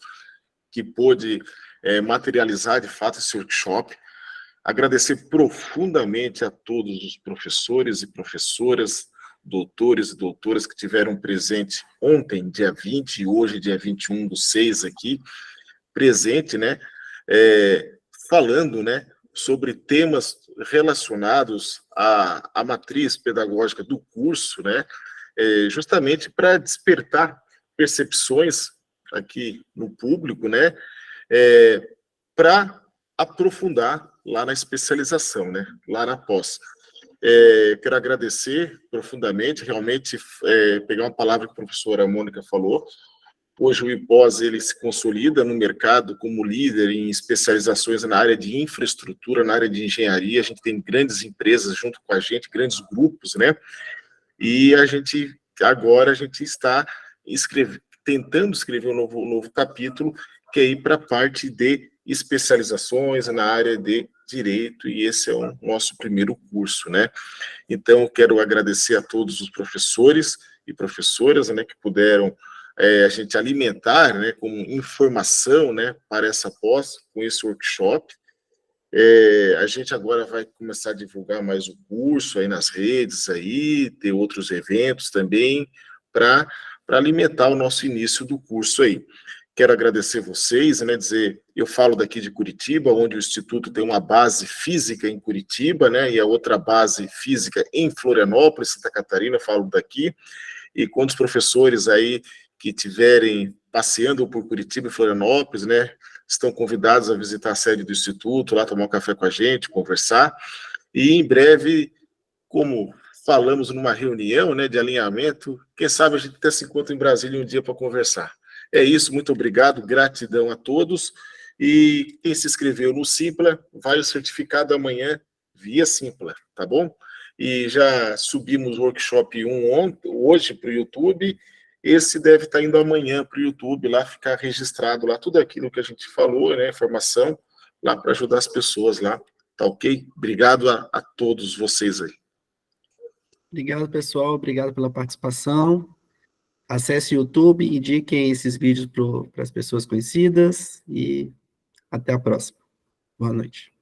que pôde materializar, de fato, esse workshop. Agradecer profundamente a todos os professores e professoras, doutores e doutoras que tiveram presente ontem, dia 20, e hoje, dia 21/6, aqui, presente, né? Falando, né, sobre temas relacionados à matriz pedagógica do curso, né? Justamente para despertar percepções aqui no público, né? Para aprofundar lá na especialização, né? Lá na pós. Quero agradecer profundamente, realmente, pegar uma palavra que a professora Mônica falou. Hoje o IPOS ele se consolida no mercado como líder em especializações na área de infraestrutura, na área de engenharia. A gente tem grandes empresas junto com a gente, grandes grupos, né? E agora a gente está tentando escrever um novo capítulo, que é ir para a parte de especializações na área de direito, e esse é o nosso primeiro curso, né? Então, quero agradecer a todos os professores e professoras, né, que puderam a gente alimentar, né, com informação, né, para essa pós, com esse workshop. A gente agora vai começar a divulgar mais o curso aí nas redes, aí, ter outros eventos também, para alimentar o nosso início do curso aí. Quero agradecer vocês, né, eu falo daqui de Curitiba, onde o Instituto tem uma base física em Curitiba, né, e a outra base física em Florianópolis, Santa Catarina, falo daqui, e quantos professores aí que estiverem passeando por Curitiba e Florianópolis, né, estão convidados a visitar a sede do Instituto, lá tomar um café com a gente, conversar, e em breve, como falamos numa reunião, né, de alinhamento, quem sabe a gente até se encontra em Brasília um dia para conversar. É isso, muito obrigado, gratidão a todos, e quem se inscreveu no Simpla, vai o certificado amanhã via Simpla, tá bom? E já subimos o workshop 1 hoje para o YouTube. Esse deve estar indo amanhã para o YouTube, lá ficar registrado, lá tudo aquilo que a gente falou, né, informação, lá para ajudar as pessoas lá, tá ok? Obrigado a todos vocês aí. Obrigado, pessoal, obrigado pela participação. Acesse o YouTube, indiquem esses vídeos para as pessoas conhecidas e até a próxima. Boa noite.